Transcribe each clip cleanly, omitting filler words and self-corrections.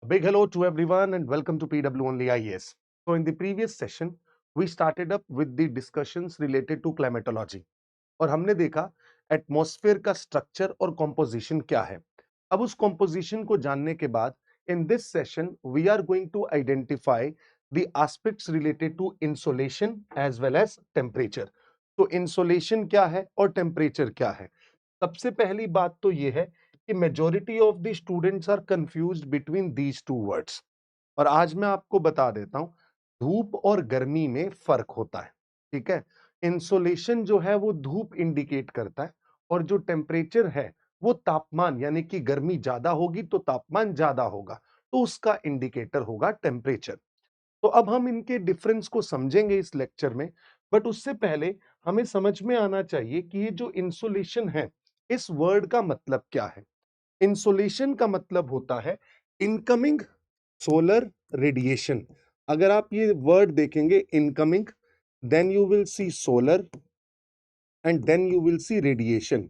Big hello to everyone and welcome to PW Only IAS. So in the previous session, we started up with the discussions related to climatology और हमने देखा atmosphere का structure और composition क्या है। अब उस कॉम्पोजिशन को जानने के बाद in this session we are going to identify the aspects related to insolation as well as temperature. तो इंसोलेशन क्या है और टेम्परेचर क्या है। सबसे पहली बात तो ये है कि majority of the students are confused between these two words और आज मैं आपको बता देता हूं धूप और गर्मी में फर्क होता है। ठीक है, इंसोलेशन जो है वो धूप इंडिकेट करता है और जो टेम्परेचर है वो तापमान, यानी कि गर्मी ज्यादा होगी तो तापमान ज्यादा होगा, तो उसका इंडिकेटर होगा टेम्परेचर। तो अब हम इनके डिफरेंस को समझेंगे इस लेक्चर में, बट उससे पहले हमें समझ में आना चाहिए कि ये जो इंसुलेशन है इस वर्ड का मतलब क्या है। इंसुलेशन का मतलब होता है इनकमिंग सोलर रेडिएशन। अगर आप ये वर्ड देखेंगे incoming, then you will see solar and then you will see radiation.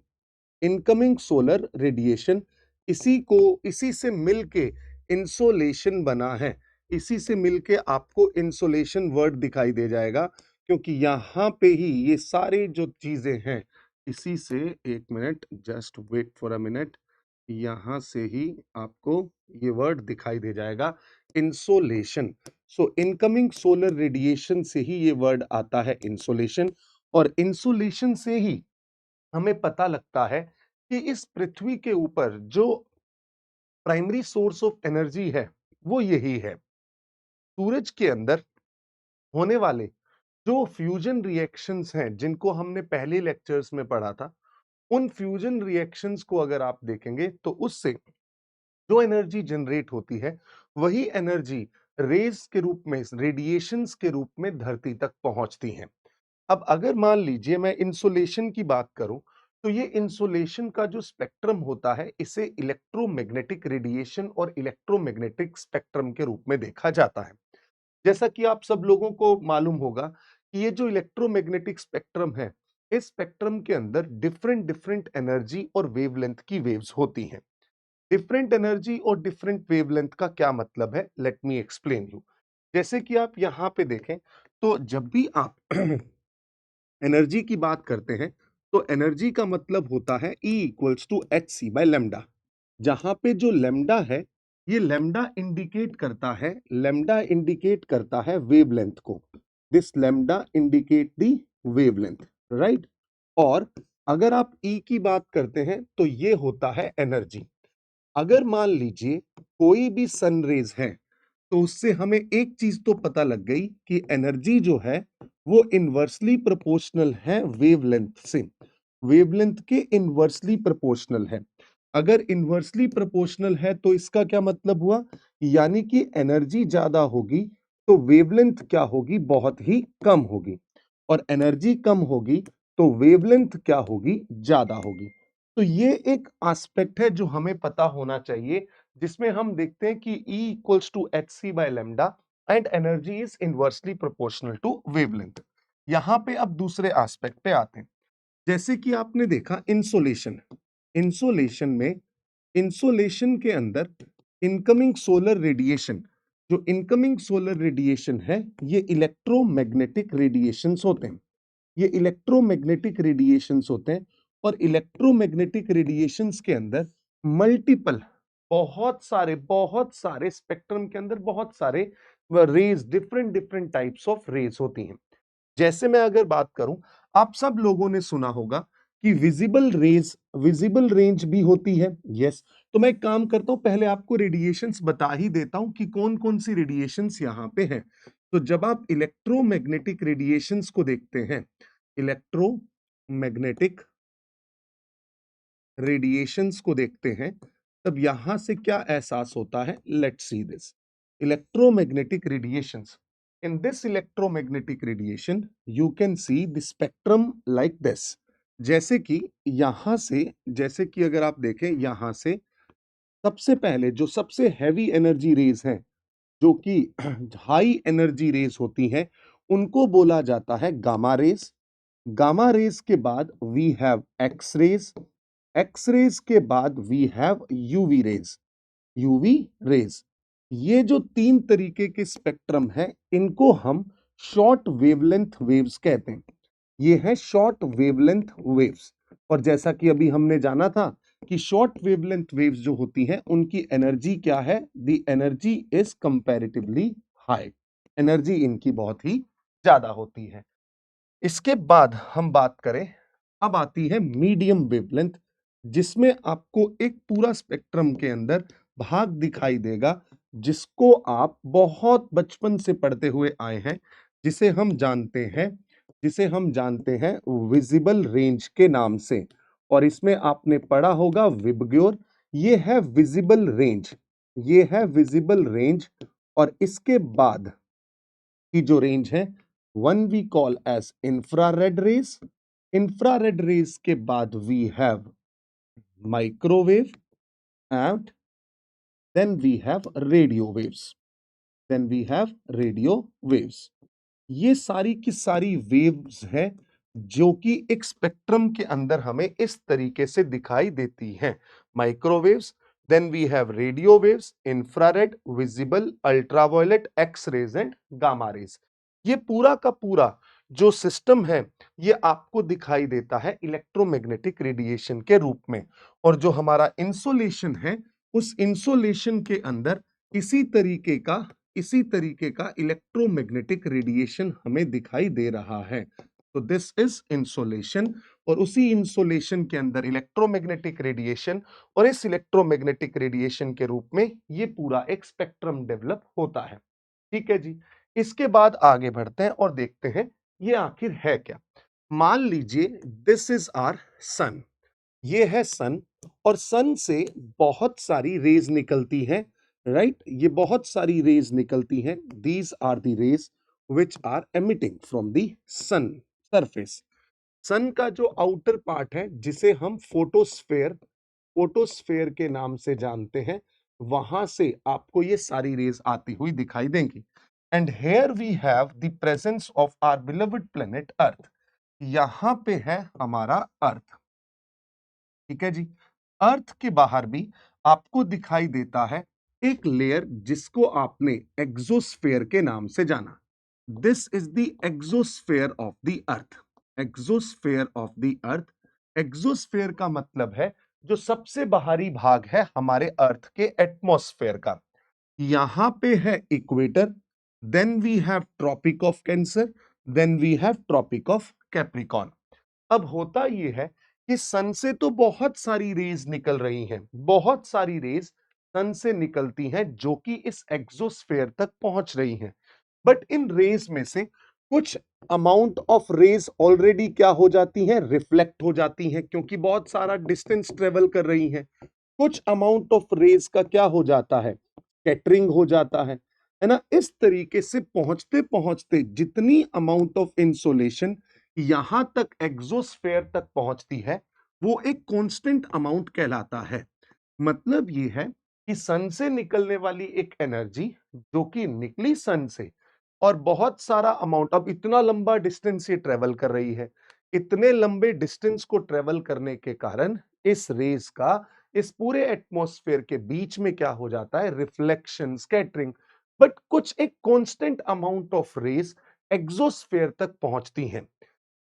Incoming solar radiation, इसी से मिलके इंसोलेशन बना है। इसी से मिलके आपको इंसोलेशन वर्ड दिखाई दे जाएगा, क्योंकि यहां पे ही ये सारे जो चीजें हैं इसी से, एक minute just wait for a minute, यहां से ही आपको ये वर्ड दिखाई दे जाएगा insolation. So incoming solar radiation से ही ये वर्ड आता है इंसोलेशन, और इंसोलेशन से ही हमें पता लगता है कि इस पृथ्वी के ऊपर जो प्राइमरी सोर्स ऑफ एनर्जी है वो यही है। सूरज के अंदर होने वाले जो फ्यूजन रिएक्शंस हैं जिनको हमने पहले लेक्चर्स में पढ़ा था, उन फ्यूजन रिएक्शंस को अगर आप देखेंगे तो उससे जो एनर्जी जनरेट होती है वही एनर्जी रेज के रूप में, रेडिएशंस के रूप में धरती तक पहुंचती है। अब अगर मान लीजिए मैं इंसुलेशन की बात करूं, तो ये इंसुलेशन का जो स्पेक्ट्रम होता है इसे इलेक्ट्रोमैग्नेटिक रेडिएशन और इलेक्ट्रोमैग्नेटिक स्पेक्ट्रम के रूप में देखा जाता है। जैसा कि आप सब लोगों को मालूम होगा कि ये जो इलेक्ट्रोमैग्नेटिक स्पेक्ट्रम है, इस स्पेक्ट्रम के अंदर डिफरेंट डिफरेंट एनर्जी और वेवलेंथ की वेव्स होती हैं। डिफरेंट एनर्जी और डिफरेंट वेवलेंथ का क्या मतलब है, लेट मी एक्सप्लेन यू। जैसे कि आप यहाँ पे देखें, तो जब भी आप एनर्जी की बात करते हैं तो एनर्जी का मतलब होता है E equals to H C by lambda. जहां पे जो लेमडा है, ये लेमडा इंडिकेट करता है वेवलेंथ को। This lambda indicate the wavelength, right. और अगर आप E की बात करते हैं तो ये होता है एनर्जी। अगर मान लीजिए कोई भी सन रेज है, तो उससे हमें एक चीज तो पता लग गई कि एनर्जी जो है वो इनवर्सली प्रोपोर्शनल है वेवलेंथ से। वेवलेंथ के इनवर्सली प्रोपोर्शनल है। अगर इनवर्सली प्रोपोर्शनल है तो इसका क्या मतलब हुआ, यानी कि एनर्जी ज्यादा होगी तो वेवलेंथ क्या होगी, बहुत ही कम होगी। और एनर्जी कम होगी तो वेवलेंथ क्या होगी, ज्यादा होगी। तो ये एक एस्पेक्ट है जो हमें पता होना चाहिए, जिसमें हम देखते हैं कि E equals to H C by lambda and energy is inversely proportional to wavelength. यहां पे अब दूसरे एस्पेक्ट पे आते हैं। जैसे कि आपने देखा इंसोलेशन, इंसोलेशन में, इंसोलेशन के अंदर इनकमिंग सोलर रेडिएशन, जो इनकमिंग सोलर रेडिएशन है ये इलेक्ट्रोमैग्नेटिक रेडिएशंस होते हैं। ये इलेक्ट्रोमैग्नेटिक रेडिएशंस होते हैं, और इलेक्ट्रोमैग्नेटिक रेडिएशंस के अंदर मल्टीपल, बहुत सारे स्पेक्ट्रम के अंदर बहुत सारे rays, different different types of rays होती हैं। जैसे मैं अगर बात करूं, आप सब लोगों ने सुना होगा कि विजिबल रेंज भी होती है। यस, तो मैं एक काम करता हूं, पहले आपको रेडिएशंस बता ही देता हूं कि कौन कौन सी रेडिएशंस यहां पे हैं। तो जब आप इलेक्ट्रोमैग्नेटिक रेडिएशंस को देखते हैं, इलेक्ट्रोमैग्नेटिक रेडिएशंस को देखते हैं, तब यहां से क्या एहसास होता है, let's see this electromagnetic radiations. in this electromagnetic radiation you can see the spectrum like this। जैसे कि यहां से, जैसे कि अगर आप देखें यहां से, सबसे पहले जो सबसे हैवी एनर्जी रेज हैं, जो कि हाई एनर्जी रेज होती हैं, उनको बोला जाता है गामा रेज। गामा रेज के बाद we have X rays, X rays के बाद we have UV rays, UV rays. ये जो 3 तरीके के स्पेक्ट्रम है, इनको हम शॉर्ट वेवलेंथ वेव्स कहते हैं। ये है शॉर्ट वेवलेंथ वेव्स। और जैसा कि अभी हमने जाना था कि शॉर्ट वेवलेंथ वेव्स जो होती हैं उनकी एनर्जी क्या है? The energy is comparatively high. Energy इनकी बहुत ही ज्यादा होती है। इसके बाद हम बात करें, अब आती है मीडियम वेवलेंथ, जिसमें आपको एक पूरा स्पेक्ट्रम के अंदर भाग दिखाई देगा, जिसको आप बहुत बचपन से पढ़ते हुए आए हैं, जिसे हम जानते हैं जिसे हम जानते हैं विजिबल रेंज के नाम से। और इसमें आपने पढ़ा होगा विबग्योर। ये है विजिबल रेंज, ये है विजिबल रेंज। और इसके बाद की जो रेंज है, one we call as infrared rays. Infrared rays के बाद we have microwave and then we have radio waves. Then we have radio waves. ये सारी की सारी वेव्स हैं जो कि एक स्पेक्ट्रम के अंदर हमें इस तरीके से दिखाई देती हैं। Microwaves, then we have radio waves, infrared, visible, ultraviolet, X rays and gamma rays. ये पूरा का पूरा जो सिस्टम है, ये आपको दिखाई देता है इलेक्ट्रोमैग्नेटिक रेडिएशन के रूप में। और जो हमारा इंसोलेशन है, उस इंसोलेशन के अंदर इसी तरीके का इलेक्ट्रोमैग्नेटिक रेडिएशन हमें दिखाई दे रहा है। तो दिस इज इंसोलेशन। और उसी इंसोलेशन के अंदर इलेक्ट्रोमैग्नेटिक रेडिएशन, और इस इलेक्ट्रोमैग्नेटिक रेडिएशन के रूप में ये पूरा एक स्पेक्ट्रम डेवलप होता है। ठीक है जी। इसके बाद आगे बढ़ते हैं और देखते हैं ये आखिर है क्या। मान लीजिए दिस इज आवर सन। ये है सन, और सन से बहुत सारी रेज निकलती हैं। राइट, ये बहुत सारी रेज निकलती हैं। These are the rays which are emitting from the sun surface. Sun का जो आउटर पार्ट है, जिसे हम फोटोस्फेयर के नाम से जानते हैं, वहां से आपको ये सारी रेज आती हुई दिखाई देंगी। And here we have the presence of our beloved planet earth. यहां पे है हमारा अर्थ। ठीक है जी। अर्थ के बाहर भी आपको दिखाई देता है एक लेयर, जिसको आपने एक्सोस्फेयर के नाम से जाना। This is the exosphere of the earth. Exosphere of the earth. Exosphere का मतलब है जो सबसे बाहरी भाग है हमारे अर्थ के एटमॉस्फेयर का। यहां पे है equator, then we have Tropic of Cancer, then we have Tropic of Capricorn. अब होता यह है कि सन से तो बहुत सारी रेज निकल रही हैं, बहुत सारी रेज सन से निकलती हैं जो कि इस एक्सोस्फेयर तक पहुंच रही हैं। बट इन रेज में से कुछ अमाउंट ऑफ रेज ऑलरेडी क्या हो जाती हैं? रिफ्लेक्ट हो जाती हैं, क्योंकि बहुत सारा डिस्टेंस ट्रेवल कर रही हैं। कुछ अमाउंट ऑफ रेज का क्या हो जाता है? स्कैटरिंग हो जाता है ना। इस तरीके से पहुंचते पहुंचते जितनी अमाउंट ऑफ इंसोलेशन यहां तक एक्सोस्फेयर तक पहुंचती है, वो एक कांस्टेंट अमाउंट कहलाता है। मतलब ये है कि सन से निकलने वाली एक एनर्जी जो कि निकली सन से, और बहुत सारा अमाउंट, अब इतना लंबा डिस्टेंस ये ट्रेवल कर रही है, इतने लंबे डिस्टेंस को ट्रेवल करने के कारण इस रेस का इस पूरे एटमॉस्फेयर के बीच में क्या हो जाता है? Reflection, scattering. बट कुछ एक constant amount of rays exosphere तक पहुंचती हैं।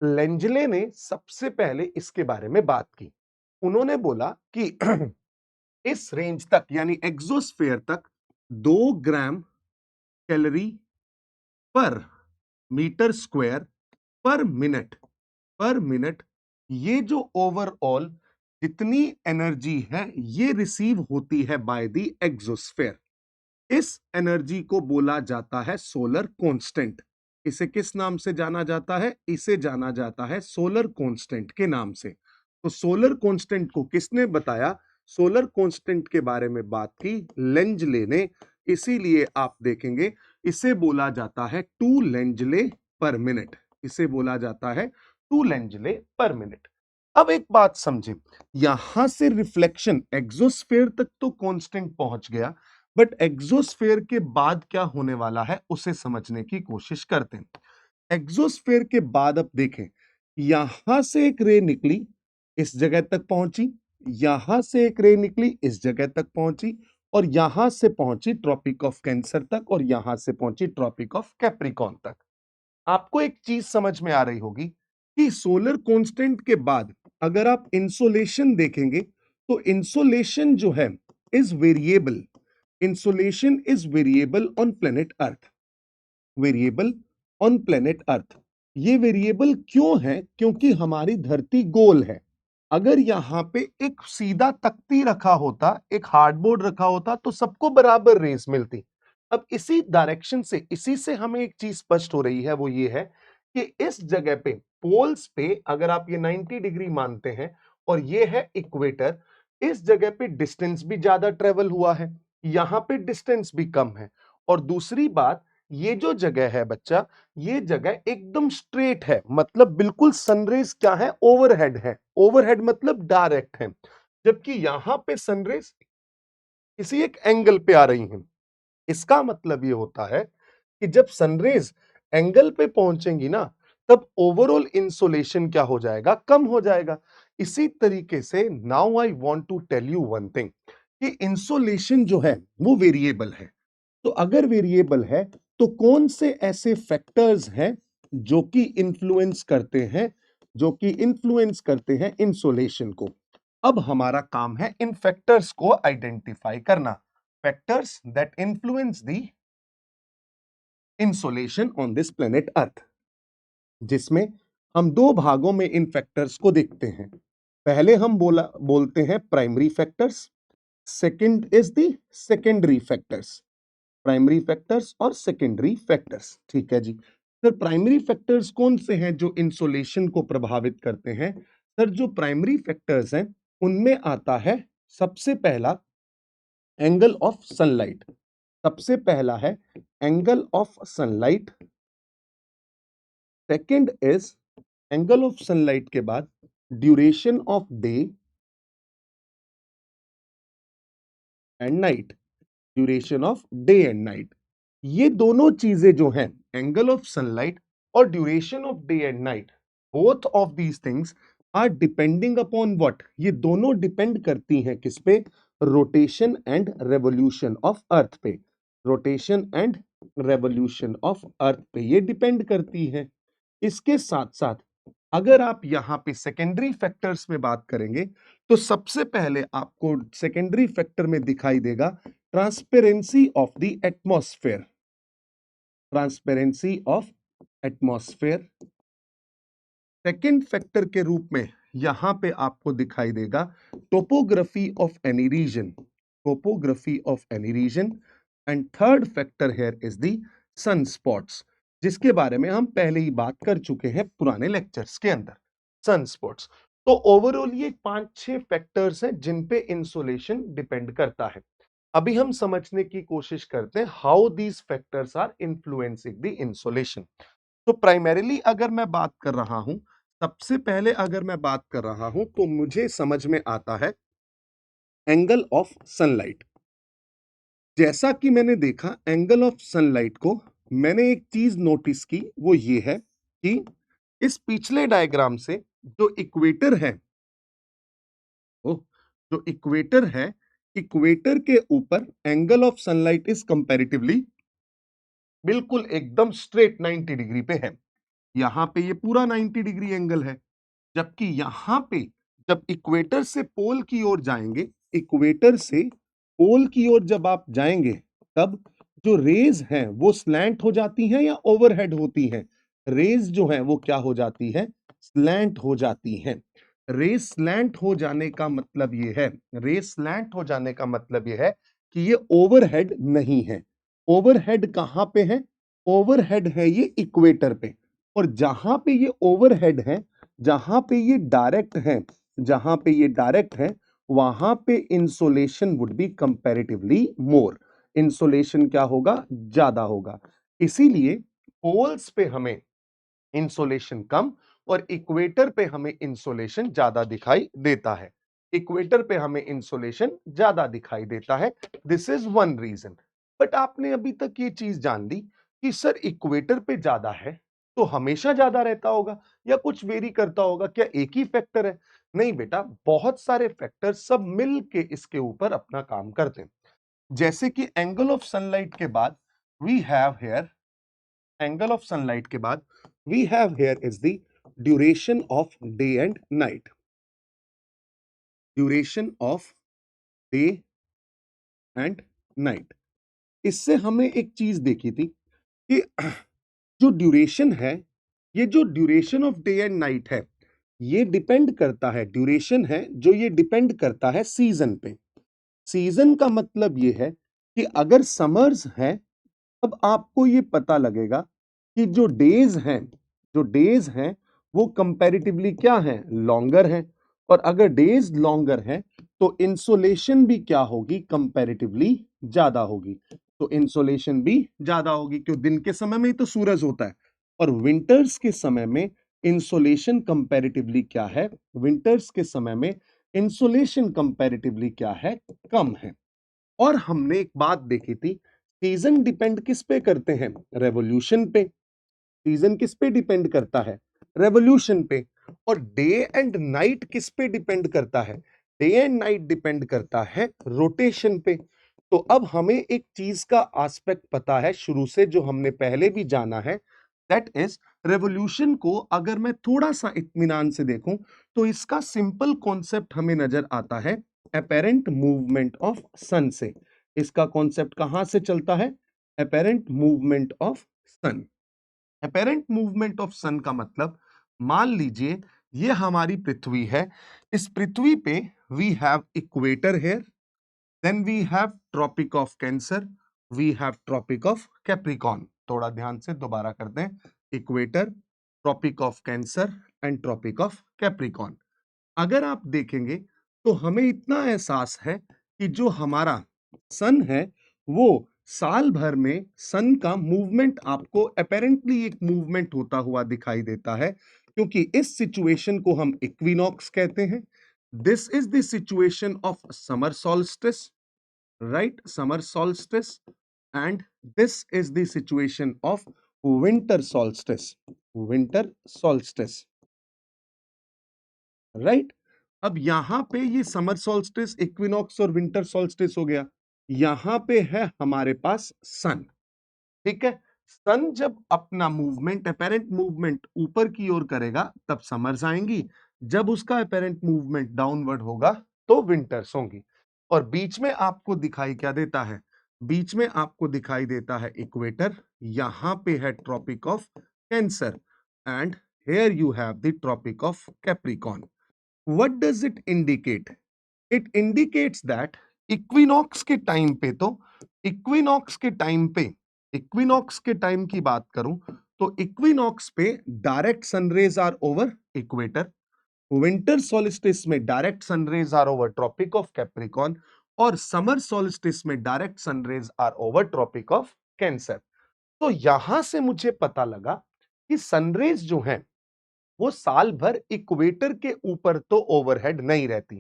लेंजले ने सबसे पहले इसके बारे में बात की। उन्होंने बोला कि इस रेंज तक, यानी एक्सोस्फेयर तक 2 ग्राम कैलोरी पर मीटर स्क्वायर पर मिनट, ये जो ओवरऑल जितनी एनर्जी है, ये रिसीव होती है बाय द एक्सोस्फेयर। इस एनर्जी को बोला जाता है सोलर कांस्टेंट। इसे किस नाम से जाना जाता है? इसे जाना जाता है सोलर कांस्टेंट के नाम से। तो सोलर कांस्टेंट को किसने बताया? सोलर कांस्टेंट के बारे में बात की लेंजले ने। इसीलिए आप देखेंगे इसे बोला जाता है 2 लेंजले पर मिनट। इसे बोला जाता है 2 लेंजले पर मिनट। अब एक बात समझें, यहां से रिफ्लेक्शन एक्सोस्फेयर तक तो कांस्टेंट पहुंच गया, बट एक्सोस्फेयर के बाद क्या होने वाला है उसे समझने की कोशिश करते हैं। एक्सोस्फेयर के बाद अब देखें, यहां से एक रे निकली, इस जगह तक पहुंची, यहां से एक रे निकली, इस जगह तक पहुंची, और यहां से पहुंची ट्रॉपिक ऑफ कैंसर तक और यहां से पहुंची ट्रॉपिक ऑफ कैप्रिकॉर्न तक। आपको एक चीज समझ में आ रही होगी कि सोलर कांस्टेंट के बाद अगर आप इंसोलेशन देखेंगे तो इंसोलेशन जो है is variable. Insolation is variable on planet earth. Variable on planet earth. ये वेरिएबल क्यों है? क्योंकि हमारी धरती गोल है। अगर यहां पे एक सीधा तख्ती रखा होता, एक हार्डबोर्ड रखा होता तो सबको बराबर रेस मिलती। अब इसी डायरेक्शन से, इसी से हमें एक चीज स्पष्ट हो रही है, वो ये है कि इस जगह पे पोल्स पे अगर आप ये 90 डिग्री मानते हैं और ये है इक्वेटर, इस जगह पे डिस्टेंस भी ज्यादा ट्रेवल हुआ है, यहां पे डिस्टेंस भी कम है। और दूसरी बात, ये जो जगह है बच्चा, ये जगह एकदम स्ट्रेट है, मतलब बिल्कुल सनरेज क्या है, ओवरहेड है। ओवरहेड मतलब डायरेक्ट है, जबकि यहां पे सनरेज किसी एक एंगल पे आ रही हैं। इसका मतलब ये होता है कि जब सनरेज एंगल पे पहुंचेंगी ना, तब ओवरऑल इंसोलेशन क्या हो जाएगा, कम हो जाएगा। इसी तरीके से now I want to tell you one thing कि इंसोलेशन जो है वो वेरिएबल है। तो अगर वेरिएबल है तो कौन से ऐसे फैक्टर्स हैं जो कि इन्फ्लुएंस करते हैं इंसोलेशन को। अब हमारा काम है इन फैक्टर्स को आइडेंटिफाई करना। Factors that influence the insolation on this planet earth, जिसमें हम दो भागों में इन फैक्टर्स को देखते हैं। पहले हम बोलते हैं primary factors, second is the secondary factors. Primary factors और सेकेंडरी फैक्टर्स, ठीक है जी। सर प्राइमरी फैक्टर्स कौन से हैं जो इंसोलेशन को प्रभावित करते हैं? सर जो प्राइमरी फैक्टर्स हैं उनमें आता है सबसे पहला एंगल ऑफ सनलाइट। सबसे पहला है angle of sunlight. Second is angle of sunlight के बाद duration of day and night. Duration of day and night, ये दोनों चीजें जो हैं, एंगल ऑफ सनलाइट और duration of day and night, both of these things are depending upon what? ये दोनों डिपेंड करती हैं किस पे? Rotation and revolution of earth पे। Rotation and revolution of earth पे ये डिपेंड करती है। इसके साथ साथ अगर आप यहां पे सेकेंडरी फैक्टर्स में बात करेंगे तो सबसे पहले आपको सेकेंडरी फैक्टर में दिखाई देगा transparency of the atmosphere. Transparency of atmosphere second factor के रूप में यहां पे आपको दिखाई देगा topography of any region. Topography of any region. And third factor here is the sunspots, जिसके बारे में हम पहले ही बात कर चुके हैं पुराने लेक्चर्स के अंदर। Sun spots. तो ओवरऑल ये 5-6 फैक्टर्स हैं जिन पे इंसोलेशन डिपेंड करता है। अभी हम समझने की कोशिश करते हैं how these factors are influencing the insolation. तो प्राइमरीली अगर मैं बात कर रहा हूं, सबसे पहले अगर मैं बात कर रहा हूं तो मुझे समझ में आता है एंगल ऑफ सनलाइट। जैसा कि मैंने देखा एंगल ऑफ सनलाइट को, मैंने एक चीज नोटिस की, वो ये है कि इस पिछले डायग्राम से जो इक्वेटर है, ओ, जो इक्वेटर है, इक्वेटर के ऊपर angle of sunlight is comparatively बिल्कुल एकदम स्ट्रेट 90 डिग्री पे है। यहां पे ये पूरा 90 डिग्री एंगल है, जबकि यहां पे जब इक्वेटर से पोल की ओर जाएंगे, इक्वेटर से पोल की ओर जब आप जाएंगे, तब जो रेज हैं वो स्लैंट हो जाती हैं या ओवरहेड होती हैं? रेज जो है वो क्या हो जाती है? स्लैंट हो जाती हैं। रेज स्लैंट हो जाने का मतलब ये है, रेज स्लैंट हो जाने का मतलब ये है कि ये ओवरहेड नहीं है। ओवरहेड कहां पे है? ओवरहेड है ये इक्वेटर पे। और जहां पे ये ओवरहेड है, जहां पे ये डायरेक्ट है, जहां पे ये डायरेक्ट है, वहां पे insolation would B comparatively more. Insolation क्या होगा? ज्यादा होगा। इसीलिए पोल्स पे हमें इंसोलेशन कम और इक्वेटर पे हमें इंसोलेशन ज्यादा दिखाई देता है। इक्वेटर पे हमें इंसोलेशन ज्यादा दिखाई देता है। This is one region. But आपने अभी तक ये चीज जान ली कि सर इक्वेटर पे ज्यादा है तो हमेशा ज्यादा रहता होगा या कुछ वेरी करता होगा, क्या एक ही फैक्टर है? नहीं बेटा, बहुत सारे फैक्टर सब मिल के इसके ऊपर अपना काम करते हैं। जैसे कि एंगल ऑफ सनलाइट के बाद we have here, angle of sunlight के बाद we have here is the duration of day and night, duration of day and night. इससे हमने एक चीज देखी थी कि जो ड्यूरेशन है, ये जो duration of day and night है, ये डिपेंड करता है, ड्यूरेशन है जो ये डिपेंड करता है सीजन पे। सीजन का मतलब ये है कि अगर समर्स है, अब आपको ये पता लगेगा कि जो डेज हैं, जो डेज हैं वो कंपैरेटिवली क्या हैं, लॉन्गर हैं। और अगर डेज लॉन्गर हैं तो इंसोलेशन भी क्या होगी, कंपैरेटिवली ज्यादा होगी। तो इंसोलेशन भी ज्यादा होगी, क्यों, दिन के समय में ही तो सूरज होता है। और विंटर्स के समय में इंसोलेशन कंपैरेटिवली क्या है, विंटर्स के समय में इंसोलेशन कंपैरेटिवली क्या है, कम है। और हमने एक बात देखी थी, सीजन डिपेंड किस पे करते हैं, रेवोल्यूशन पे। सीजन किस पे डिपेंड करता है, रेवोल्यूशन पे। और डे एंड नाइट किस पे डिपेंड करता है, डे एंड नाइट डिपेंड करता है रोटेशन पे। तो अब हमें एक चीज का एस्पेक्ट पता है शुरू से, जो हमने पहले भी जाना है, दैट इज रेवोल्यूशन को अगर मैं थोड़ा सा इत्मीनान से देखूं तो इसका सिंपल कॉन्सेप्ट हमें नजर आता है अपेरेंट मूवमेंट ऑफ सन से। इसका कॉन्सेप्ट कहां से चलता है, apparent movement of sun. Apparent movement of sun का मतलब, मान लीजिए ये हमारी पृथ्वी है, इस पृथ्वी पे we have equator here, then we have Tropic of Cancer, we have Tropic of Capricorn. थोड़ा ध्यान से दोबारा कर दें, equator, Tropic of Cancer and Tropic of Capricorn. अगर आप देखेंगे तो हमें इतना एहसास है कि जो हमारा सन है वो साल भर में सन का मूवमेंट आपको अपेरेंटली एक मूवमेंट होता हुआ दिखाई देता है, क्योंकि इस सिचुएशन को हम इक्विनॉक्स कहते हैं। This is the situation of summer solstice, right, summer solstice. And this is the situation of winter solstice, winter solstice, right. अब यहां पे ये समर सॉल्स्टिस, इक्विनॉक्स और विंटर सॉल्स्टिस हो गया। यहां पे है हमारे पास सन, ठीक है। सन जब अपना मूवमेंट, अपेरेंट मूवमेंट ऊपर की ओर करेगा तब समर्स आएंगी, जब उसका अपेरेंट मूवमेंट डाउनवर्ड होगा तो विंटर्स होंगी। और बीच में आपको दिखाई क्या देता है, बीच में आपको दिखाई देता है इक्वेटर, यहां पे है Tropic of Cancer and here you have the Tropic of Capricorn. What does it indicate? It indicates that equinox के टाइम पे, तो इक्विनॉक्स के टाइम पे, इक्विनॉक्स के टाइम की बात करूं तो इक्विनॉक्स पे direct sunrays are over equator, winter solstice में direct sunrays are over tropic of Capricorn, और समर सॉलिस्टिस में direct sunrays are over tropic of Cancer. तो यहां से मुझे पता लगा कि सनरेज जो है वो साल भर इक्वेटर के ऊपर तो ओवरहेड नहीं रहती।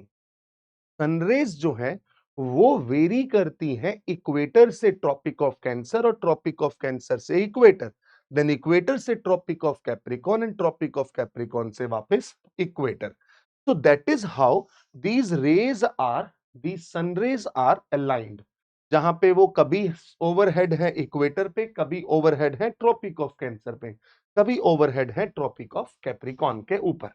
सनरेज जो है वो वेरी करती हैं इक्वेटर से ट्रॉपिक ऑफ कैंसर और ट्रॉपिक ऑफ कैंसर से इक्वेटर, देन इक्वेटर से Tropic of Capricorn and Tropic of Capricorn से वापस equator. So that is how these rays are, these sun rays are aligned, जहां पे वो कभी ओवरहेड है इक्वेटर पे, कभी ओवरहेड है ट्रॉपिक ऑफ कैंसर पे, कभी ओवरहेड है ट्रॉपिक ऑफ कैप्रिकॉर्न के ऊपर,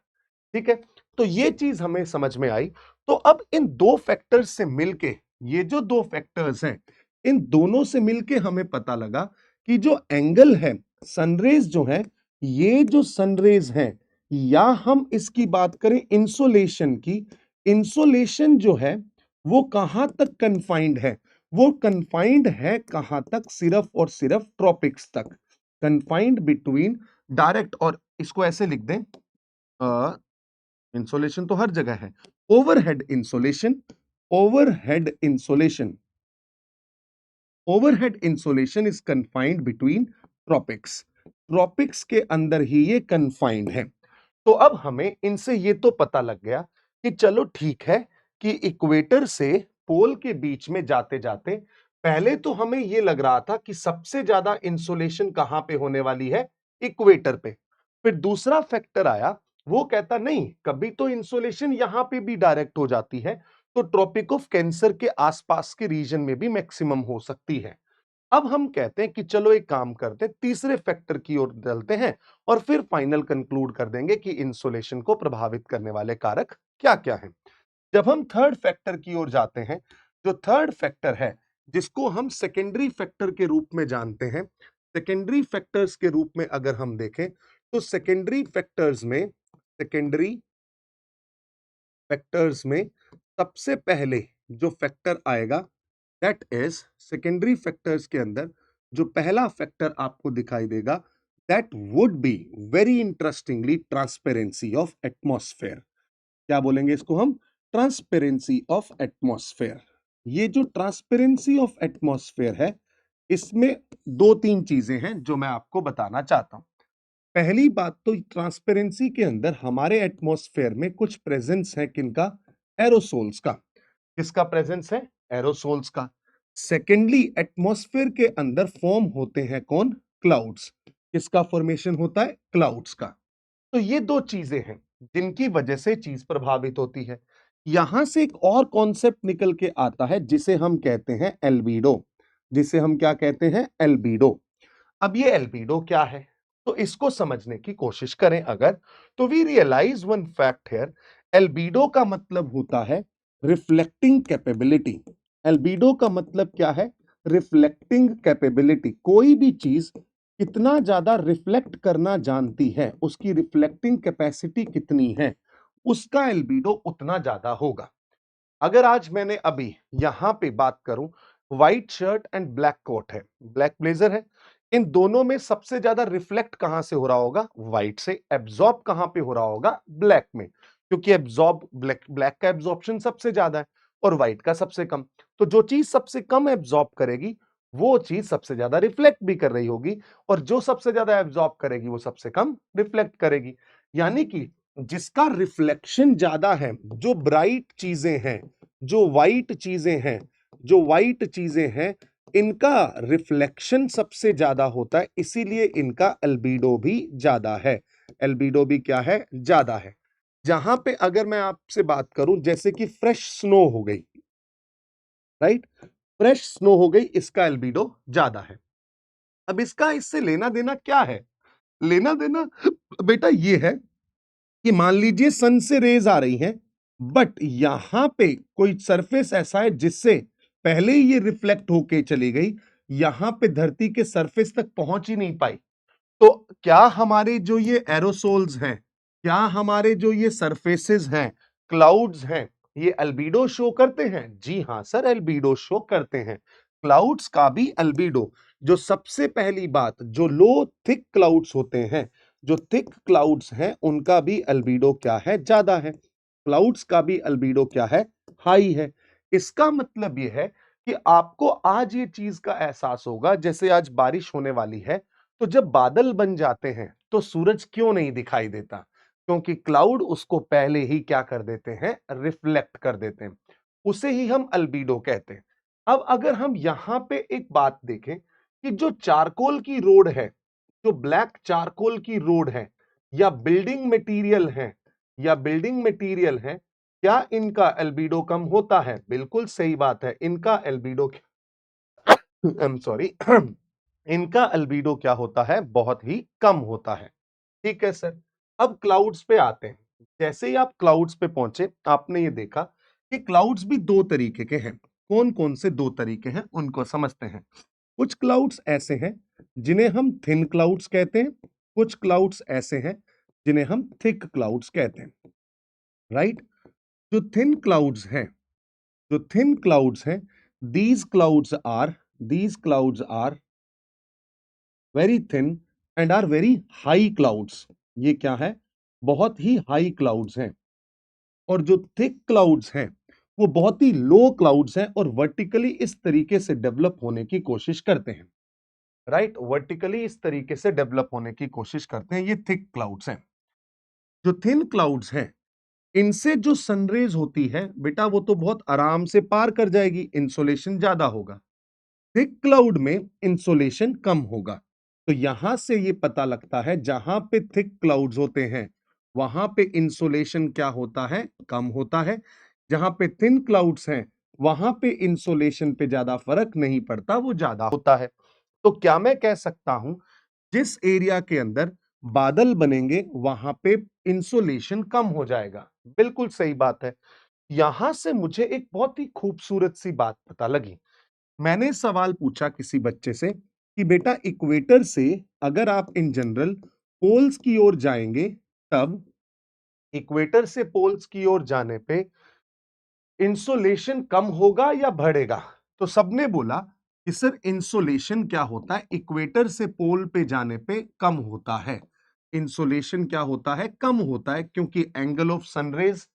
ठीक है। तो ये चीज हमें समझ में आई। तो अब इन दो फैक्टर्स से मिलके, ये जो दो फैक्टर्स हैं, इन दोनों से मिलके हमें पता लगा कि जो एंगल है, सनरेज जो है, ये जो सनरेज हैं, या हम इसकी बात करें इंसोलेशन की, इंसोलेशन जो है वो कहां तक कन्फाइंड है, वो कन्फाइंड है कहां तक, सिर्फ और सिर्फ ट्रॉपिक्स तक, कन्फाइंड बिटवीन डायरेक्ट, और इसको ऐसे लिख दें, इंसोलेशन तो हर जगह है, overhead insolation, overhead insolation, overhead insolation is confined between tropics, tropics के अंदर ही ये कन्फाइंड है। तो अब हमें इनसे ये तो पता लग गया कि चलो ठीक है कि इक्वेटर से पोल के बीच में जाते जाते पहले तो हमें ये लग रहा था कि सबसे ज्यादा इंसोलेशन कहां पे होने वाली है, इक्वेटर पे। फिर दूसरा फैक्टर आया, वो कहता नहीं, कभी तो इंसोलेशन यहां पे भी डायरेक्ट हो जाती है। तो ट्रॉपिक ऑफ कैंसर के आसपास के रीजन में भी मैक्सिमम हो सकती है। अब हम कहते हैं कि चलो एक काम करते हैं, तीसरे फैक्टर की ओर चलते हैं और फिर फाइनल कंक्लूड कर देंगे कि इंसोलेशन को प्रभावित करने वाले कारक क्या-क्या हैं। जब हम थर्ड फैक्टर की ओर जाते हैं, जो थर्ड फैक्टर है, जिसको हम सेकेंडरी फैक्टर के रूप में जानते हैं, सेकेंडरी फैक्टर्स के रूप में अगर हम देखें, तो सेकेंडरी फैक्टर्स में सबसे पहले जो फैक्टर आएगा, दैट इज सेकेंडरी फैक्टर्स के अंदर जो पहला फैक्टर आपको दिखाई देगा, that would be very interestingly transparency of atmosphere. क्या बोलेंगे इसको हम? Transparency of atmosphere. ये जो ट्रांसपेरेंसी ऑफ एटमॉस्फेयर है, इसमें दो तीन चीजें हैं जो मैं आपको बताना चाहता हूं। पहली बात तो ट्रांसपेरेंसी के अंदर हमारे एटमॉस्फेयर में कुछ प्रेजेंस है किनका? एरोसोल्स का। किसका प्रेजेंस है? एरोसोल्स का। सेकेंडली एटमॉस्फेयर के अंदर फॉर्म होते हैं कौन? क्लाउड्स। किसका फॉर्मेशन होता है? क्लाउड्स का। तो ये दो चीजें हैं जिनकी वजह से चीज प्रभावित होती है। यहां से एक और कॉन्सेप्ट निकल के आता है जिसे हम कहते हैं एल्बिडो। जिसे हम क्या कहते हैं? एल्बिडो। अब ये एल्बिडो क्या है? तो इसको समझने की कोशिश करें अगर, तो we realize one fact here. Albedo का मतलब होता है रिफ्लेक्टिंग कैपेबिलिटी। एल्बिडो का मतलब क्या है? Reflecting capability. कोई भी चीज कितना ज्यादा रिफ्लेक्ट करना जानती है, उसकी रिफ्लेक्टिंग कैपेसिटी कितनी है, उसका एल्बिडो उतना ज्यादा होगा। अगर आज मैंने अभी यहां पे बात करूं, white shirt and black coat है, ब्लैक ब्लेजर है, इन दोनों में सबसे ज्यादा रिफ्लेक्ट कहां से हो रहा होगा? व्हाइट से। एब्जॉर्ब कहां पे हो रहा होगा? ब्लैक में, क्योंकि एब्जॉर्ब ब्लैक का एब्जॉर्प्शन सबसे ज्यादा है और व्हाइट का सबसे कम। तो जो चीज सबसे कम एब्जॉर्ब करेगी वो चीज सबसे ज्यादा रिफ्लेक्ट भी कर रही होगी, और जो सबसे ज्यादा एब्जॉर्ब करेगी वो सबसे कम रिफ्लेक्ट करेगी। यानी कि जिसका रिफ्लेक्शन ज्यादा है, जो ब्राइट चीजें हैं, जो व्हाइट चीजें हैं, जो व्हाइट चीजें हैं, इनका रिफ्लेक्शन सबसे ज्यादा होता है, इसीलिए इनका एल्बिडो भी ज्यादा है। एल्बिडो भी क्या है? ज्यादा है। जहां पे अगर मैं आपसे बात करूं, जैसे कि फ्रेश स्नो हो गई, राइट, फ्रेश स्नो हो गई, इसका एल्बिडो ज्यादा है। अब इसका इससे लेना देना क्या है? लेना देना बेटा ये है कि मान लीजिए सन से रेज आ रही हैं, बट यहां पे कोई सरफेस ऐसा है जिससे पहले ही ये रिफ्लेक्ट होके चली गई, यहां पे धरती के सरफेस तक पहुंच ही नहीं पाई। तो क्या हमारे जो ये एरोसोल्स हैं, क्या हमारे जो ये सरफेसेस हैं, क्लाउड्स हैं, ये अल्बीडो शो करते हैं? जी हां सर, अल्बीडो शो करते हैं। क्लाउड्स का भी अल्बीडो, जो सबसे पहली बात, जो लो थिक क्लाउड्स होते हैं, जो थिक क्लाउड्स हैं, उनका भी अल्बीडो क्या है? ज्यादा है। क्लाउड्स का भी अल्बीडो क्या है? हाई है। इसका मतलब यह है कि आपको आज ये चीज का एहसास होगा, जैसे आज बारिश होने वाली है, तो जब बादल बन जाते हैं तो सूरज क्यों नहीं दिखाई देता? क्योंकि क्लाउड उसको पहले ही क्या कर देते हैं? रिफ्लेक्ट कर देते हैं। उसे ही हम अल्बीडो कहते हैं। अब अगर हम यहां पे एक बात देखें कि जो चारकोल की रोड है, जो ब्लैक चारकोल की रोड है, या बिल्डिंग मटेरियल है, या बिल्डिंग मटेरियल है, क्या इनका एल्बिडो कम होता है? बिल्कुल सही बात है, इनका एल्बिडो आई एम सॉरी इनका अल्बीडो क्या होता है? बहुत ही कम होता है। ठीक है सर। अब क्लाउड्स पे आते हैं। जैसे ही आप क्लाउड्स पे पहुंचे, आपने ये देखा कि क्लाउड्स भी दो तरीके के हैं। कौन कौन से दो तरीके हैं उनको समझते हैं। कुछ क्लाउड्स ऐसे हैं जिन्हें हम थिन क्लाउड्स कहते हैं, कुछ क्लाउड्स ऐसे हैं जिन्हें हम थिक क्लाउड्स कहते हैं, राइट। जो थिन क्लाउड्स हैं, जो थिन क्लाउड्स हैं, these clouds are these clouds are very thin and are very high clouds. ये क्या है? बहुत ही हाई क्लाउड्स हैं। और जो थिक क्लाउड्स हैं, वो बहुत ही लो क्लाउड्स हैं और वर्टिकली इस तरीके से डेवलप होने की कोशिश करते हैं, राइट। वर्टिकली इस तरीके से डेवलप होने की कोशिश करते हैं, ये थिक क्लाउड्स हैं। जो थिन क्लाउड्स हैं, इनसे जो सनरेज होती है बेटा, वो तो बहुत आराम से पार कर जाएगी, इंसोलेशन ज्यादा होगा। थिक क्लाउड में इंसोलेशन कम होगा। तो यहां से ये पता लगता है, जहां पे थिक क्लाउड्स होते हैं वहां पे इंसोलेशन क्या होता है? कम होता है। जहां पे थिन क्लाउड्स हैं वहां पे इंसोलेशन पे ज्यादा फर्क नहीं पड़ता, वो ज्यादा होता है। तो क्या मैं कह सकता हूं जिस एरिया के अंदर बादल बनेंगे वहां पे इंसोलेशन कम हो जाएगा? बिल्कुल सही बात है। यहां से मुझे एक बहुत ही खूबसूरत सी बात पता लगी। मैंने सवाल पूछा किसी बच्चे से कि बेटा इक्वेटर से अगर आप इन जनरल पोल्स की ओर जाएंगे, तब इक्वेटर से पोल्स की ओर जाने पे इंसोलेशन कम होगा या बढ़ेगा? तो सबने बोला कि सर इंसोलेशन क्या होता है, इक्वेटर से पोल पे जाने पे कम होता है। इंसोलेशन क्या होता है? कम होता है, क्योंकि एंगल ऑफ सनरेज,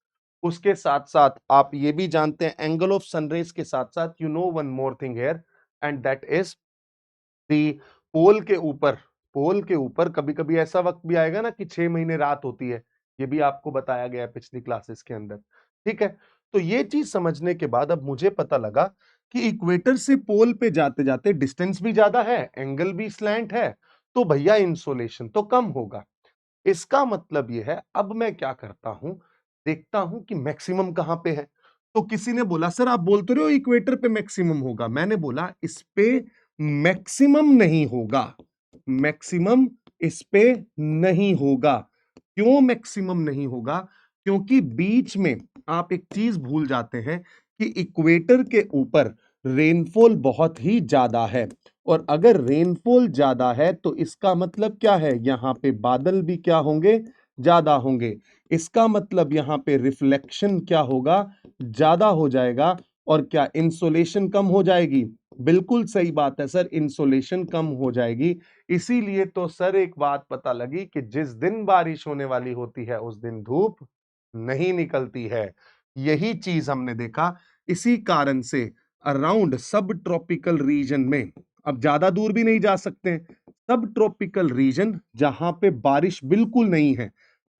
उसके साथ साथ आप ये भी जानते हैं एंगल ऑफ सनरेज के साथ साथ you know one more thing here, and that is the pole के ऊपर, पोल के ऊपर कभी कभी ऐसा वक्त भी आएगा ना कि 6 महीने रात होती है। ये भी आपको बताया गया है पिछली क्लासेस के अंदर। ठीक है, तो ये चीज समझने के बाद अब मुझे पता लगा कि इक्वेटर से पोल पे जाते जाते डिस्टेंस भी ज्यादा है, एंगल भी स्लैंट है, तो भैया इंसोलेशन तो कम होगा। इसका मतलब ये है, अब मैं क्या करता हूं, देखता हूं कि मैक्सिमम कहां पे है। तो किसी ने बोला सर आप बोलते रहे हो इक्वेटर पे मैक्सिमम होगा, मैंने बोला इस पे मैक्सिमम नहीं होगा, मैक्सिमम इस पे नहीं होगा। क्यों मैक्सिमम नहीं होगा? क्योंकि बीच में आप एक चीज भूल जाते हैं कि इक्वेटर के ऊपर रेनफॉल बहुत ही ज्यादा है, और अगर रेनफॉल ज्यादा है तो इसका मतलब क्या है, यहां पे बादल भी क्या होंगे, ज्यादा होंगे। इसका मतलब यहां पे रिफ्लेक्शन क्या होगा, ज्यादा हो जाएगा, और क्या इंसोलेशन कम हो जाएगी? बिल्कुल सही बात है सर, इंसोलेशन कम हो जाएगी। इसीलिए तो सर एक बात पता लगी कि जिस दिन बारिश होने वाली होती है उस दिन धूप नहीं निकलती है। यही चीज हमने देखा। इसी कारण से अराउंड सब ट्रॉपिकल रीजन में, अब ज्यादा दूर भी नहीं जा सकते, सब ट्रॉपिकल रीजन जहां पे बारिश बिल्कुल नहीं है,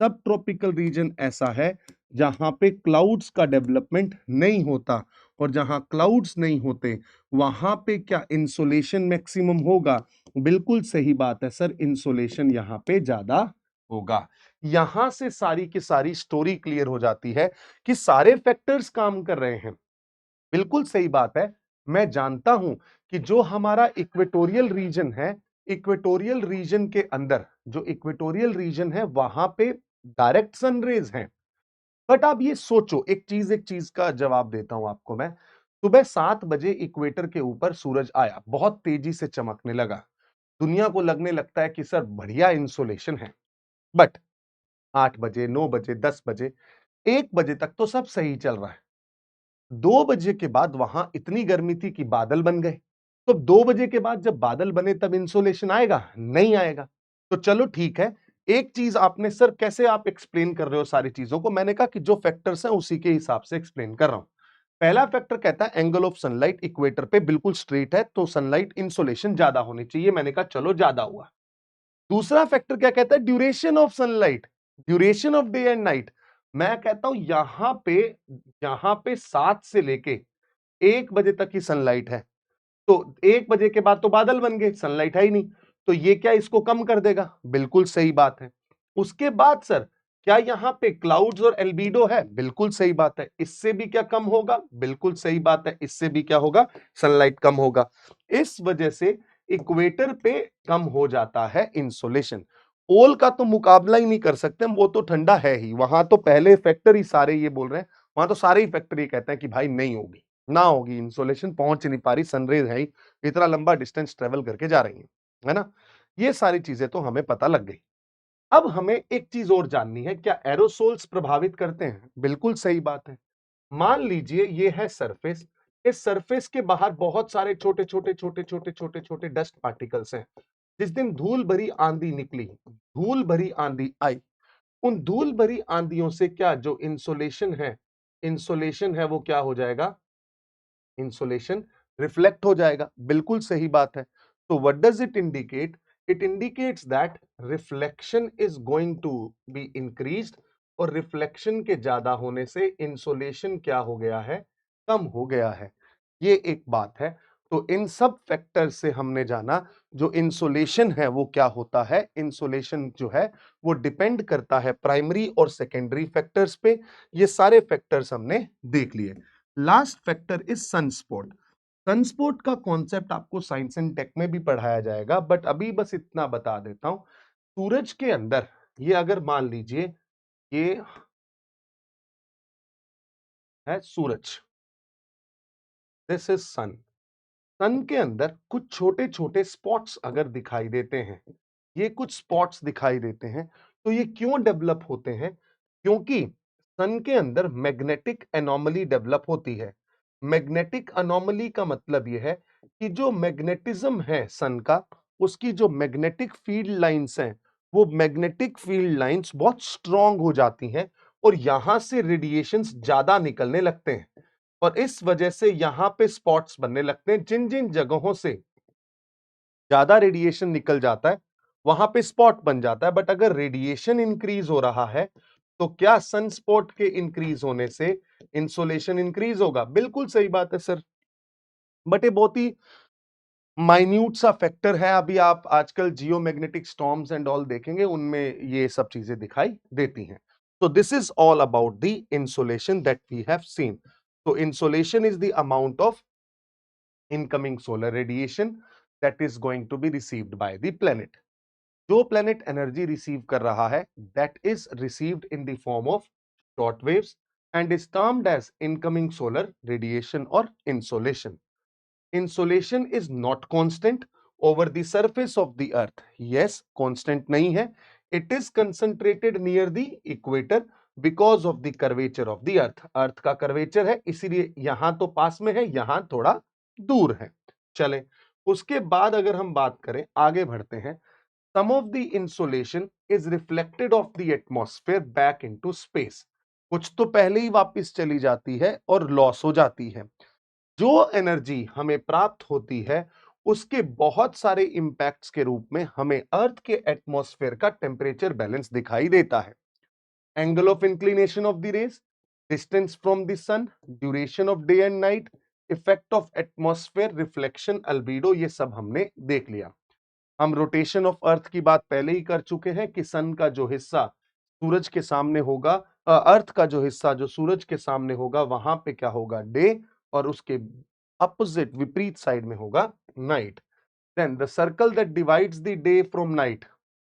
सब ट्रॉपिकल रीजन ऐसा है जहां पे क्लाउड्स का डेवलपमेंट नहीं होता, और जहां क्लाउड्स नहीं होते वहां पे क्या इंसोलेशन मैक्सिमम होगा? बिल्कुल सही बात है सर, इंसोलेशन यहां पे ज्यादा होगा। यहां से सारी की सारी स्टोरी क्लियर हो जाती है कि सारे फैक्टर्स काम कर रहे हैं। बिल्कुल सही बात है। मैं जानता हूं कि जो हमारा इक्वेटोरियल रीजन है, इक्वेटोरियल रीजन के अंदर जो इक्वेटोरियल रीजन है वहां पे डायरेक्ट सनरेज हैं। बट आप ये सोचो, एक चीज का जवाब देता हूं आपको मैं। सुबह 7 बजे इक्वेटर के ऊपर सूरज आया, बहुत तेजी से चमकने लगा। दुनिया को लगने लगता है कि सर बढ़िया इंसोलेशन है। बट 8 बजे, 9 बजे, 10 बजे, 1 बजे तक तो सब सही चल रहा है। 2 बजे के बाद वहां इतनी गर्मी थी कि बादल बन गए। तो 2 बजे के बाद जब बादल बने तब इंसोलेशन आएगा? नहीं आएगा। तो चलो ठीक है, एक चीज आपने सर कैसे आप एक्सप्लेन कर रहे हो सारी चीजों को? मैंने कहा कि जो फैक्टर्स हैं उसी के हिसाब से एक्सप्लेन कर रहा हूं। पहला फैक्टर कहता है एंगल ऑफ सनलाइट इक्वेटर पे बिल्कुल स्ट्रेट है, तो सनलाइट इंसोलेशन ज्यादा होनी चाहिए। मैंने कहा चलो ज्यादा हुआ। दूसरा फैक्टर क्या कहता है? Duration of sunlight, duration of day and night. मैं कहता हूं यहां पे 7 से लेके 1 बजे तक ही सनलाइट है, तो 1 बजे के बाद तो बादल बन गए, सनलाइट है ही नहीं। तो ये क्या इसको कम कर देगा? बिल्कुल सही बात है। उसके बाद सर क्या यहां पे क्लाउड्स और एल्बिडो है? बिल्कुल सही बात है। इससे भी क्या कम होगा? बिल्कुल सही बात है, इससे भी क्या होगा? सनलाइट कम होगा। इस वजह से इक्वेटर पे कम हो जाता है इंसोलेशन। पोल का तो मुकाबला ही नहीं कर सकते हम, वो तो ठंडा है ही। वहां तो पहले फैक्टर ही सारे ये बोल रहे हैं, वहां तो सारे ही फैक्टर ये कहते हैं कि भाई नहीं होगी, ना होगी, इंसोलेशन पहुंच नहीं पा रही, सनरेज है ही, इतना लंबा डिस्टेंस ट्रेवल करके जा रही है ना। ये सारी चीजें तो हमें पता लग गई। अब हमें एक चीज और जाननी है, क्या एरोसोल्स प्रभावित करते हैं? बिल्कुल सही बात है। मान लीजिए ये है सरफेस, इस सरफेस के बाहर बहुत सारे छोटे छोटे छोटे छोटे छोटे छोटे डस्ट पार्टिकल्स हैं। जिस दिन धूल भरी आंधी निकली, धूल भरी आंधी आई, उन धूल भरी आंधियों से क्या जो इंसोलेशन है, इंसोलेशन है वो क्या हो जाएगा? इंसोलेशन रिफ्लेक्ट हो जाएगा। बिल्कुल सही बात है। तो what does it indicate? It indicates that reflection is going to be increased, और रिफ्लेक्शन के ज्यादा होने से इंसोलेशन क्या हो गया है? कम हो गया है। ये एक बात है। तो इन सब फैक्टर से हमने जाना जो इंसोलेशन है वो क्या होता है। इंसोलेशन जो है वो डिपेंड करता है प्राइमरी और सेकेंडरी फैक्टर्स पे। ये सारे फैक्टर्स हमने देख लिए। Last factor is sunspot. Sunspot का कॉन्सेप्ट आपको साइंस एंड टेक में भी पढ़ाया जाएगा, बट अभी बस इतना बता देता हूं। सूरज के अंदर ये अगर मान लीजिए ये है सूरज, दिस इज सन। सन के अंदर कुछ छोटे छोटे स्पॉट्स अगर दिखाई देते हैं, ये कुछ स्पॉट्स दिखाई देते हैं, तो ये क्यों डेवलप होते हैं? क्योंकि सन के अंदर मैग्नेटिक एनोमली डेवलप होती है। मैग्नेटिक एनोमली का मतलब यह है कि जो मैग्नेटिज्म है सन का, उसकी जो मैग्नेटिक फील्ड लाइंस हैं, वो मैग्नेटिक फील्ड लाइंस बहुत स्ट्रांग हो जाती हैं और यहां से रेडिएशंस ज्यादा निकलने लगते हैं और इस वजह से यहां पे स्पॉट्स बनने लगते हैं। जिन जिन जगहों से ज्यादा रेडिएशन निकल जाता है वहां पे स्पॉट बन जाता है। बट अगर रेडिएशन इंक्रीज हो रहा है तो क्या सन स्पॉट के इंक्रीज होने से इंसोलेशन इंक्रीज होगा? बिल्कुल सही बात है सर, बट ये बहुत ही माइन्यूट सा फैक्टर है। अभी आप आजकल जियोमैग्नेटिक स्टॉर्म्स एंड ऑल देखेंगे, उनमें ये सब चीजें दिखाई देती हैं। तो this is all about the insolation that we have seen. तो insolation is the amount of incoming solar radiation that is going to be received by the planet. जो planet energy receive कर रहा है, that is received in the form of short waves and is termed as incoming solar radiation or insolation. Insolation is not constant over the surface of the earth. Yes, constant नहीं है. It is concentrated near the equator because of the curvature of the earth. अर्थ का curvature है, इसीलिए यहां तो पास में है, यहां थोड़ा दूर है। चले, उसके बाद अगर हम बात करें, आगे बढ़ते हैं। Some of the insolation is reflected of the atmosphere back into space. कुछ तो पहले ही वापस चली जाती है और लॉस हो जाती है। जो एनर्जी हमें प्राप्त होती है उसके बहुत सारे इंपैक्ट्स के रूप में हमें अर्थ के एटमॉस्फेयर का टेम्परेचर बैलेंस दिखाई देता है। Angle of inclination of the rays, distance from the sun, duration of day and night, effect of atmosphere, reflection, albedo, ये सब हमने देख लिया। हम रोटेशन ऑफ अर्थ की बात पहले ही कर चुके हैं कि सन का जो हिस्सा सूरज के सामने होगा, अर्थ का जो हिस्सा जो सूरज के सामने होगा, वहां पे क्या होगा? डे, और उसके अपोजिट विपरीत साइड में होगा night. Then the circle that divides the day from night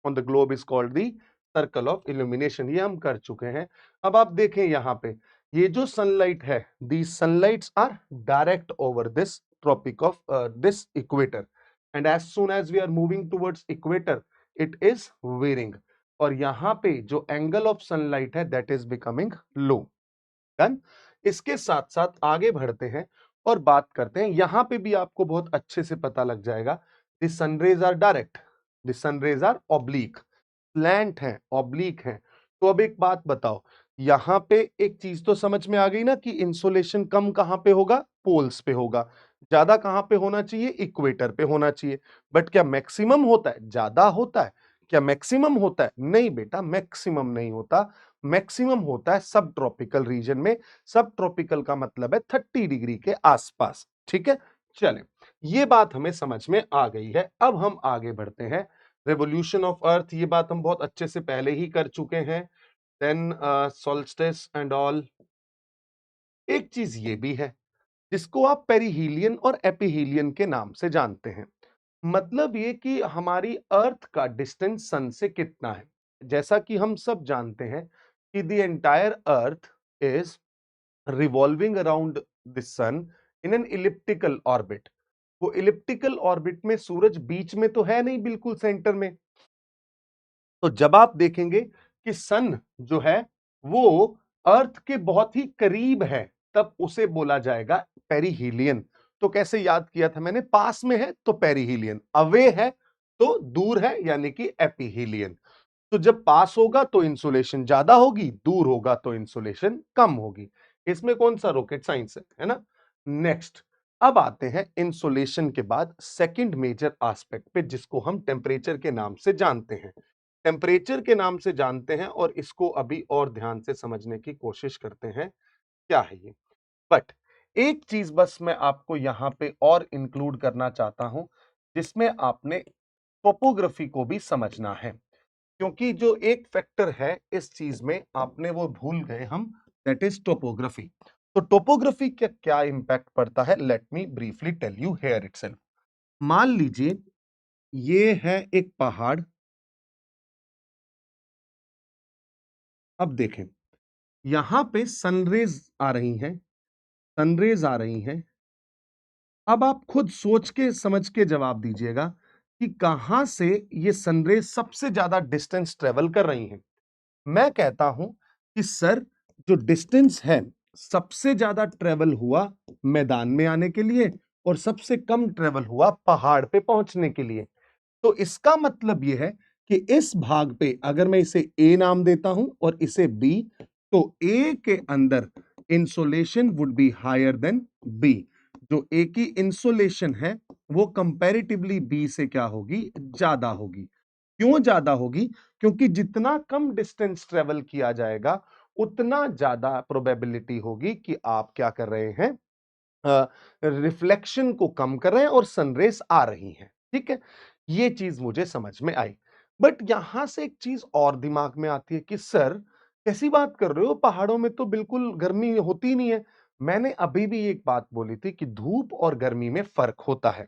on the globe is called the circle of illumination. ये हम कर चुके हैं। अब आप देखें यहां पे ये जो सनलाइट है, the sunlights are direct over this tropic of this equator, and as soon as we are moving towards equator it is wearing, और यहां पे जो एंगल ऑफ सनलाइट है that is becoming low। Done. इसके साथ साथ आगे बढ़ते हैं और बात करते हैं, यहां पे भी आपको बहुत अच्छे से पता लग जाएगा the sun rays are direct, the sun rays are oblique, slant है, ऑब्लिक है। तो अब एक बात बताओ, यहां पे एक चीज तो समझ में आ गई ना कि इंसोलेशन कम कहां पे होगा? पोल्स पे होगा। ज्यादा कहां पे होना चाहिए? इक्वेटर पे होना चाहिए। बट क्या मैक्सिमम होता है? ज्यादा होता है। क्या मैक्सिमम होता है? नहीं बेटा, मैक्सिमम नहीं होता। मैक्सिमम होता है सब ट्रॉपिकल रीजन में। सब ट्रॉपिकल का मतलब है 30 डिग्री के आसपास। ठीक है, चले, ये बात हमें समझ में आ गई है। अब हम आगे बढ़ते हैं। रेवोल्यूशन ऑफ अर्थ, ये बात हम बहुत अच्छे से पहले ही कर चुके हैं। Then solstice and all. एक चीज ये भी है जिसको आप पेरिहीलियन और एपिहीलियन के नाम से जानते हैं। मतलब ये कि हमारी अर्थ का डिस्टेंस सन से कितना है। जैसा कि हम सब जानते हैं कि the entire earth is revolving around the sun in an elliptical orbit. वो इलिप्टिकल ऑर्बिट में सूरज बीच में तो है नहीं, बिल्कुल सेंटर में। तो जब आप देखेंगे कि सन जो है वो अर्थ के बहुत ही करीब है, तब उसे बोला जाएगा पेरिहीलियन। तो कैसे याद किया था मैंने? पास में है तो पेरिहीलियन, अवे है तो दूर है यानी कि एपिहीलियन। तो जब पास होगा तो इंसुलेशन ज्यादा होगी, दूर होगा तो इंसुलेशन कम होगी। इसमें कौन सा रॉकेट साइंस है ना? नेक्स्ट, अब आते हैं इंसुलेशन के बाद सेकंड मेजर एस्पेक्ट पे, जिसको हम टेम्परेचर के नाम से जानते हैं। टेम्परेचर के नाम से जानते हैं और इसको अभी और ध्यान से समझने की कोशिश करते हैं क्या है ये। बट एक चीज बस मैं आपको यहां पे और इंक्लूड करना चाहता हूं, जिसमें आपने टोपोग्राफी को भी समझना है, क्योंकि जो एक फैक्टर है इस चीज में आपने वो भूल गए हम, दैट इज टोपोग्राफी। तो टोपोग्राफी का क्या इंपैक्ट पड़ता है, let me briefly tell you here itself. मान लीजिए ये है एक पहाड़। अब देखें, यहां पे सनरेज आ रही हैं, सनरेज आ रही हैं। अब आप खुद सोच के समझ के जवाब दीजिएगा कि कहां से ये सनरेज सबसे ज्यादा डिस्टेंस ट्रेवल कर रही हैं। मैं कहता हूं कि सर, जो डिस्टेंस है सबसे ज्यादा ट्रेवल हुआ मैदान में आने के लिए और सबसे कम ट्रेवल हुआ पहाड़ पे पहुंचने के लिए। तो इसका मतलब यह है कि इस भाग पे अगर मैं इसे ए नाम देता हूं और इसे बी, तो ए के अंदर insolation would be higher than B. जो ए की इंसोलेशन है वो कंपैरेटिवली बी से क्या होगी, ज्यादा होगी। क्यों ज्यादा होगी? क्योंकि जितना कम डिस्टेंस ट्रेवल किया जाएगा उतना ज्यादा प्रोबेबिलिटी होगी कि आप क्या कर रहे हैं, रिफ्लेक्शन को कम कर रहे हैं और सनरेज आ रही हैं। ठीक है, ये चीज मुझे समझ में आई। बट यहां से एक चीज और दिमाग में आती है कि सर, कैसी बात कर रहे हो, पहाड़ों में तो बिल्कुल गर्मी होती ही नहीं है। मैंने अभी भी एक बात बोली थी कि धूप और गर्मी में फर्क होता है।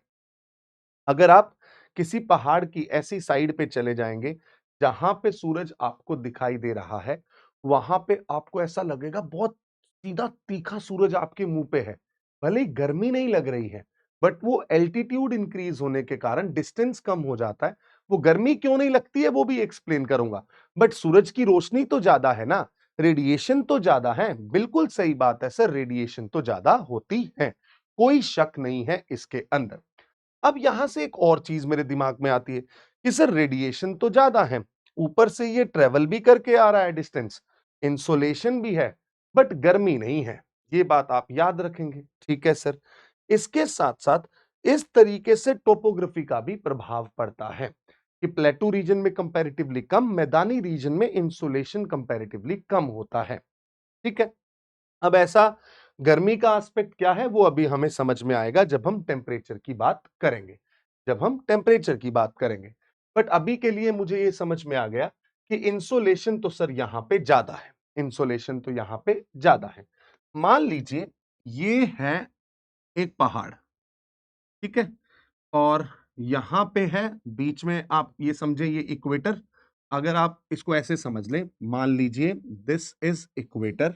अगर आप किसी पहाड़ की ऐसी साइड पे चले जाएंगे जहां पे सूरज आपको दिखाई दे रहा है, वहां पे आपको ऐसा लगेगा बहुत सीधा तीखा सूरज आपके मुंह पे है। भले ही गर्मी नहीं लग रही है, बट वो एल्टीट्यूड इंक्रीज होने के कारण डिस्टेंस कम हो जाता है। वो गर्मी क्यों नहीं लगती है वो भी एक्सप्लेन करूंगा। बट सूरज की रोशनी तो ज्यादा है ना, रेडिएशन तो ज्यादा है। बिल्कुल सही बात है सर, रेडिएशन तो ज्यादा होती है, कोई शक नहीं है इसके अंदर। अब यहां से एक और चीज मेरे दिमाग में आती है कि सर, रेडिएशन तो ज्यादा है, ऊपर से ये ट्रेवल भी करके आ रहा है डिस्टेंस, इंसोलेशन भी है, बट गर्मी नहीं है। ये बात आप याद रखेंगे, ठीक है सर। इसके साथ साथ इस तरीके से टोपोग्राफी का भी प्रभाव पड़ता है कि प्लेटू रीजन में कंपैरेटिवली कम, मैदानी रीजन में इंसोलेशन कंपैरेटिवली कम होता है। ठीक है, अब ऐसा गर्मी का एस्पेक्ट क्या है वो अभी हमें समझ में आएगा जब हम टेम्परेचर की बात करेंगे, जब हम टेम्परेचर की बात करेंगे। बट अभी के लिए मुझे ये समझ में आ गया कि इंसोलेशन तो सर यहां पे ज्यादा है, इंसोलेशन तो यहां पे ज्यादा है। मान लीजिए ये है एक पहाड़, ठीक है, और यहां पे है बीच में, आप ये समझे ये इक्वेटर। अगर आप इसको ऐसे समझ लें, मान लीजिए दिस इज इक्वेटर।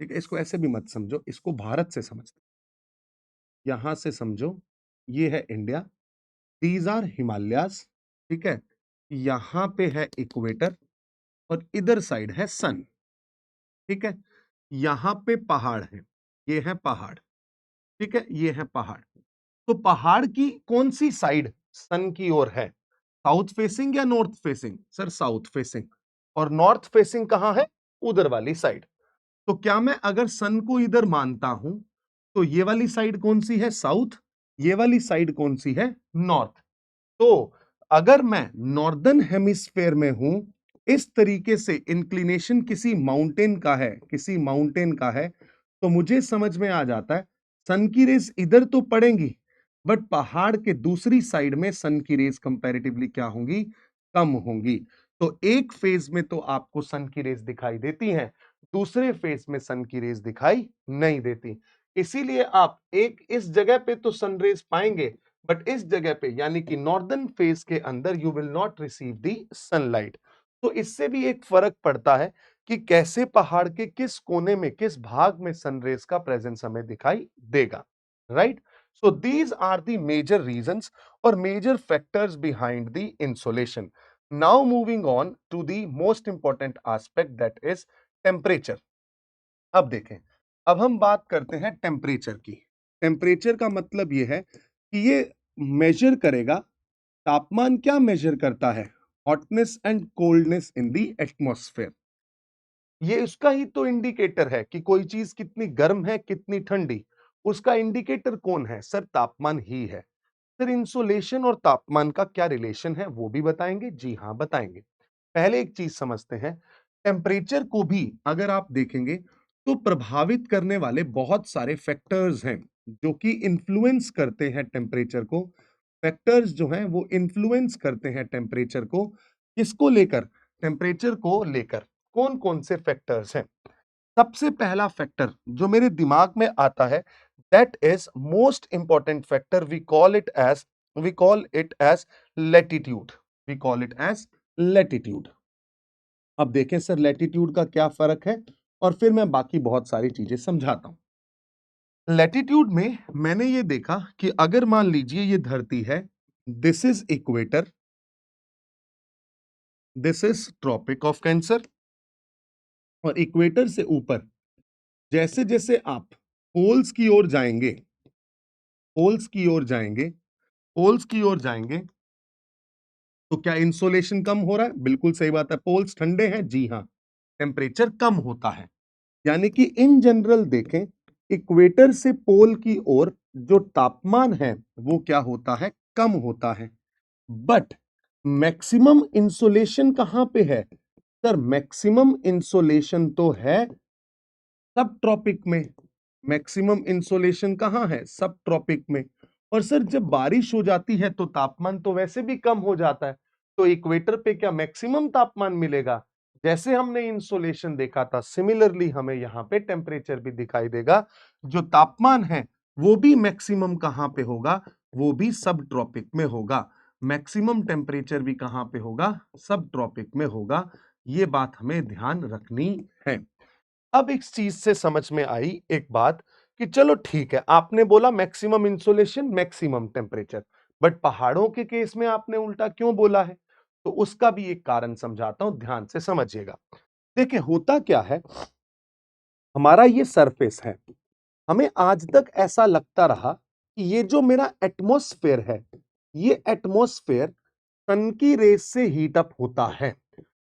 ठीक है, इसको ऐसे भी मत समझो, इसको भारत से समझते, यहां से समझो, ये है इंडिया, दीज आर हिमालयाज। ठीक है, यहां पे है इक्वेटर और इधर साइड है सन। ठीक है, यहां पे पहाड़ है, ये है पहाड़। ठीक है, ये है पहाड़। तो पहाड़ की कौन सी साइड सन की ओर है, साउथ फेसिंग या north facing? Sir south facing. और नॉर्थ फेसिंग कहां है? उधर वाली साइड। तो क्या मैं अगर सन को इधर मानता हूं, तो ये वाली साइड कौन सी है? साउथ। ये वाली साइड कौन सी है? नॉर्थ। तो अगर मैं नॉर्दर्न हेमिस्फेयर में हूं, इस तरीके से इंक्लिनेशन किसी माउंटेन का है, किसी माउंटेन का है, तो मुझे समझ में आ जाता है सन की रेज इधर तो पड़ेंगी, बट पहाड़ के दूसरी साइड में सन की रेज कंपैरेटिवली क्या होंगी? कम होंगी। तो एक फेज में तो आपको सन की रेज दिखाई देती हैं, दूसरे फेज में सन की रेज दिखाई नहीं देती। इसीलिए आप एक इस जगह पे तो सन रेज पाएंगे, बट इस जगह पे यानी कि नॉर्दर्न फेज के अंदर you will not receive the sunlight. तो इससे भी एक फर्क पड़ता है कि कैसे पहाड़ के किस कोने में, किस भाग में सनरेज का प्रेजेंस हमें दिखाई देगा, right? So these are the major reasons और major factors behind the insolation. Now moving on to the most important aspect, that is temperature. अब देखें, अब हम बात करते हैं टेम्परेचर की। टेम्परेचर का मतलब यह है कि ये मेजर करेगा, तापमान क्या मेजर करता है? Hotness and coldness in the atmosphere. ये उसका ही तो इंडिकेटर है कि कोई चीज कितनी गर्म है, कितनी ठंडी। उसका इंडिकेटर कौन है? सर तापमान ही है। सर इंसुलेशन और तापमान का क्या रिलेशन है वो भी बताएंगे? जी हाँ बताएंगे। पहले एक चीज समझते हैं, टेम्परेचर को भी अगर आप देखेंगे तो प्रभावित करने वाले बहुत सारे फैक्टर्स हैं जो कि इन्फ्लुएंस करते हैं टेम्परेचर को। फैक्टर्स जो हैं वो इन्फ्लुएंस करते हैं टेम्परेचर को। किसको लेकर? टेम्परेचर को लेकर। कौन कौन से फैक्टर्स हैं? सबसे पहला फैक्टर जो मेरे दिमाग में आता है, that is most important factor, we call it as latitude. We call it as latitude. अब देखें सर लैटिट्यूड का क्या फर्क है, और फिर मैं बाकी बहुत सारी चीजें समझाता हूं। लैटिट्यूड में मैंने ये देखा कि अगर मान लीजिए ये धरती है, this is equator, this is Tropic of Cancer, और इक्वेटर से ऊपर जैसे जैसे आप पोल्स की ओर जाएंगे, पोल्स की ओर जाएंगे, पोल्स की ओर जाएंगे, तो क्या इंसोलेशन कम हो रहा है? बिल्कुल सही बात है। पोल्स ठंडे हैं, जी हाँ, टेम्परेचर कम होता है। यानी कि इन जनरल देखें, इक्वेटर से पोल की ओर जो तापमान है वो क्या होता है? कम होता है। बट मैक्सिमम इंसोलेशन कहां पे है? सर मैक्सिमम इंसोलेशन तो है सब ट्रॉपिक में। मैक्सिमम इंसोलेशन कहां है? सब ट्रॉपिक में। और सर जब बारिश हो जाती है तो तापमान तो वैसे भी कम हो जाता है, तो इक्वेटर पे क्या मैक्सिमम तापमान मिलेगा? जैसे हमने इंसोलेशन देखा था, सिमिलरली हमें यहाँ पे टेम्परेचर भी दिखाई देगा। जो तापमान है वो भी मैक्सिमम कहां पे होगा? वो भी सब ट्रॉपिक में होगा। मैक्सिमम टेम्परेचर भी कहां पे होगा? सब ट्रॉपिक में होगा। ये बात हमें ध्यान रखनी है। अब इस चीज से समझ में आई एक बात कि चलो ठीक है, आपने बोला maximum insolation, maximum temperature, but पहाड़ों के केस में आपने उल्टा क्यों बोला है? तो उसका भी एक कारण समझाता हूं, ध्यान से समझिएगा। देखिए होता क्या है, हमारा ये सरफेस है, हमें आज तक ऐसा लगता रहा कि ये जो मेरा एटमॉस्फेयर है, ये एटमॉस्फेयर सन की रेस से हीट अप होता है।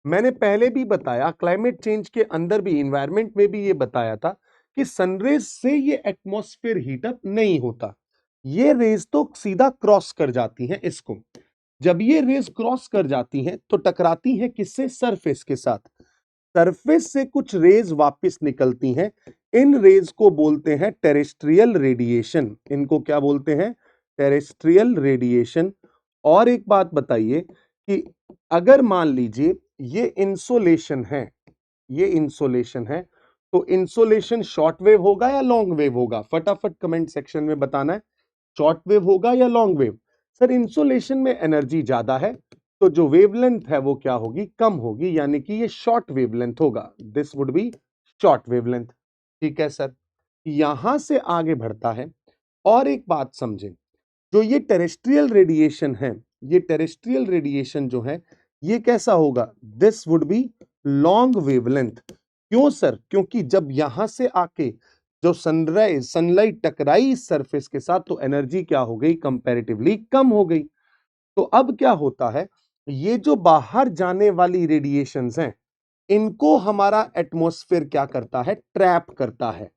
मैंने पहले भी बताया, क्लाइमेट चेंज के अंदर भी, इन्वायरमेंट में भी ये बताया था कि सनरेज से ये एटमॉस्फेयर हीटअप नहीं होता। ये रेज तो सीधा क्रॉस कर जाती हैं इसको। जब ये रेज क्रॉस कर जाती हैं तो टकराती हैं किससे? सरफेस के साथ। सरफेस से कुछ रेज वापस निकलती हैं। इन रेज को बोलते हैं टेरेस्ट्रियल रेडिएशन। इनको क्या बोलते हैं? Terrestrial radiation. और एक बात बताइए कि अगर मान लीजिए ये इंसोलेशन है, ये इंसोलेशन है, तो इंसोलेशन शॉर्ट वेव होगा या लॉन्ग वेव होगा? फटाफट कमेंट सेक्शन में बताना है, शॉर्ट वेव होगा या लॉन्ग वेव? सर इंसोलेशन में एनर्जी ज्यादा है, तो जो वेवलेंथ है वो क्या होगी? कम होगी, यानी कि ये शॉर्ट वेवलेंथ होगा। This would be short wavelength. ठीक है सर, यहां से आगे बढ़ता है। और एक बात समझें, जो ये टेरेस्ट्रियल रेडिएशन है, ये टेरेस्ट्रियल रेडिएशन जो है ये कैसा होगा? This would be long wavelength. क्यों सर? क्योंकि जब यहां से आके जो सनराइज सनलाइट टकराई इस सरफेस के साथ तो एनर्जी क्या हो गई? कंपैरेटिवली कम हो गई। तो अब क्या होता है, ये जो बाहर जाने वाली रेडिएशंस हैं, इनको हमारा एटमॉस्फेयर क्या करता है? ट्रैप करता है,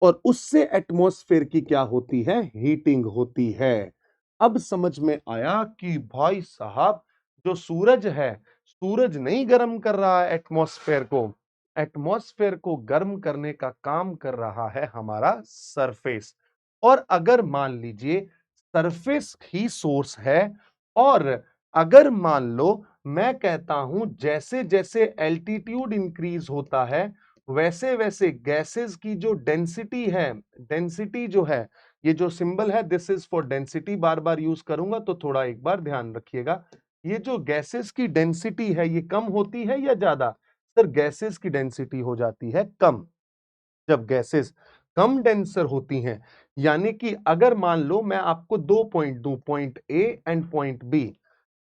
और उससे एटमॉस्फेयर की क्या होती है? हीटिंग होती है। अब समझ में आया कि भाई साहब जो सूरज है, सूरज नहीं गर्म कर रहा है एटमॉस्फेयर को, एटमॉस्फेयर को गर्म करने का काम कर रहा है हमारा सरफेस। और अगर मान लीजिए सरफेस ही सोर्स है, और अगर मान लो मैं कहता हूं जैसे जैसे एल्टीट्यूड इंक्रीज होता है वैसे वैसे गैसेस की जो डेंसिटी है, डेंसिटी जो है, ये जो सिंबल है this is for density, bar bar use करूंगा तो थोड़ा एक बार ध्यान रखिएगा। ये जो गैसेस की डेंसिटी है ये कम होती है या ज्यादा? सर गैसेस की डेंसिटी हो जाती है कम। जब गैसेस कम डेंसर होती हैं, यानी कि अगर मान लो मैं आपको 2 पॉइंट दूं, point A and point B,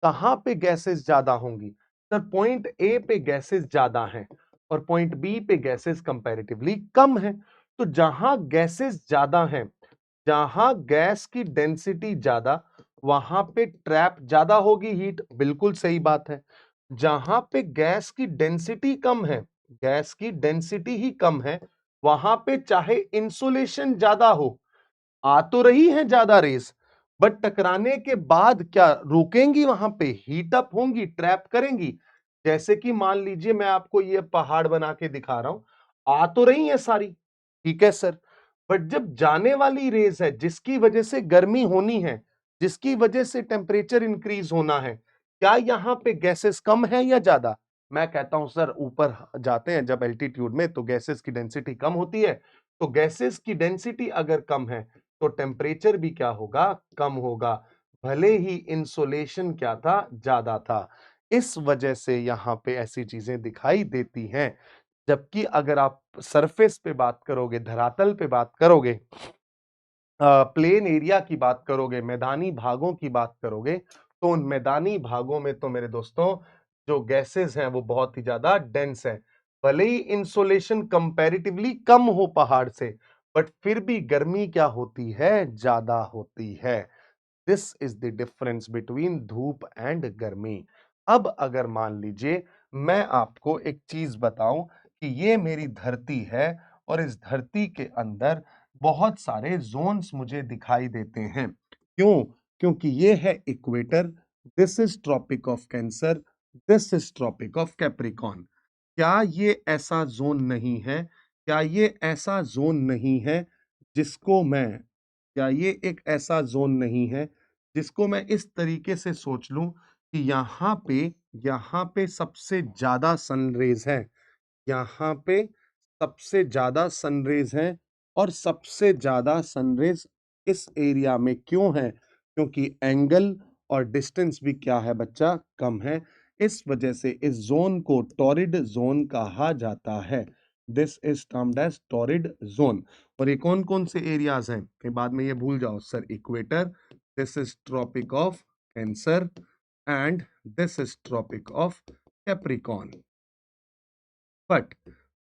कहां पे गैसेस ज्यादा होंगी? सर पॉइंट ए पे गैसेस ज्यादा हैं और पॉइंट बी पे गैसेस कंपैरेटिवली कम है। तो जहां गैसेस ज्यादा हैं, जहां गैस की डेंसिटी ज्यादा, वहां पे ट्रैप ज्यादा होगी हीट, बिल्कुल सही बात है। जहां पे गैस की डेंसिटी कम है, गैस की डेंसिटी ही कम है, वहां पे चाहे इंसुलेशन ज्यादा हो, आ तो रही है ज्यादा रेस, बट टकराने के बाद क्या रुकेंगी? वहां पे हीट अप होंगी, ट्रैप करेंगी। जैसे कि मान लीजिए मैं आपको ये पहाड़ बना के दिखा रहा हूं, आ तो रही है सारी, ठीक है सर। बट जब जाने वाली रेज है जिसकी वजह से गर्मी होनी है, जिसकी वजह से टेम्परेचर इंक्रीज होना है, क्या यहाँ पे गैसेस कम है या ज्यादा? मैं कहता हूं सर ऊपर जाते हैं जब एल्टीट्यूड में तो गैसेस की डेंसिटी कम होती है, तो गैसेस की डेंसिटी अगर कम है तो टेम्परेचर भी क्या होगा? कम होगा। भले ही इंसोलेशन क्या था? ज्यादा था। इस वजह से यहां पे ऐसी चीजें दिखाई देती हैं। जबकि अगर आप सरफेस पे बात करोगे, धरातल पे बात करोगे, प्लेन एरिया की बात करोगे, मैदानी भागों की बात करोगे, तो उन मैदानी भागों में तो मेरे दोस्तों जो गैसेस हैं वो बहुत ही ज्यादा डेंस है। भले ही इंसोलेशन कंपैरेटिवली कम हो पहाड़ से, बट फिर भी गर्मी क्या होती है? ज्यादा होती है। This is the difference between धूप एंड गर्मी। अब अगर मान लीजिए मैं आपको एक चीज बताऊं कि ये मेरी धरती है और इस धरती के अंदर बहुत सारे जोन्स मुझे दिखाई देते हैं। क्यों? क्योंकि ये है equator, this is Tropic of Cancer, this is Tropic of Capricorn. क्या ये ऐसा जोन नहीं है? क्या ये ऐसा जोन नहीं है जिसको मैं क्या ये एक ऐसा जोन नहीं है जिसको मैं इस तरीके से सोच लूं कि यहाँ पे सबसे ज्यादा सनरेज है, यहाँ पे सबसे ज्यादा सनरेज हैं और सबसे ज्यादा सनरेज इस एरिया में क्यों है? क्योंकि एंगल और डिस्टेंस भी क्या है बच्चा? कम है। इस वजह से इस जोन को टॉरिड जोन कहा जाता है। This is termed as torrid zone. और ये कौन कौन से एरियाज हैं? कहीं बाद में ये भूल जाओ sir, equator, this is Tropic of Cancer and this is Tropic of Capricorn. But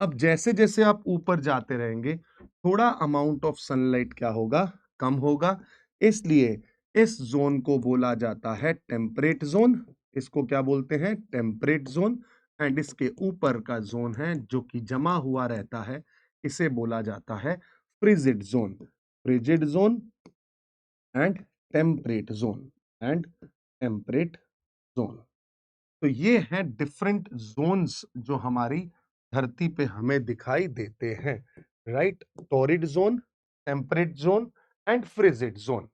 अब जैसे जैसे आप ऊपर जाते रहेंगे थोड़ा अमाउंट ऑफ सनलाइट क्या होगा? कम होगा। इसलिए इस जोन को बोला जाता है टेम्परेट जोन। इसको क्या बोलते हैं? Temperate zone. एंड इसके ऊपर का जोन है जो कि जमा हुआ रहता है, इसे बोला जाता है frigid zone. Frigid zone and temperate zone and temperate zone. तो ये हैं डिफरेंट जोन्स जो हमारी धरती पे हमें दिखाई देते हैं। Right? Torrid zone, temperate zone and frigid zone.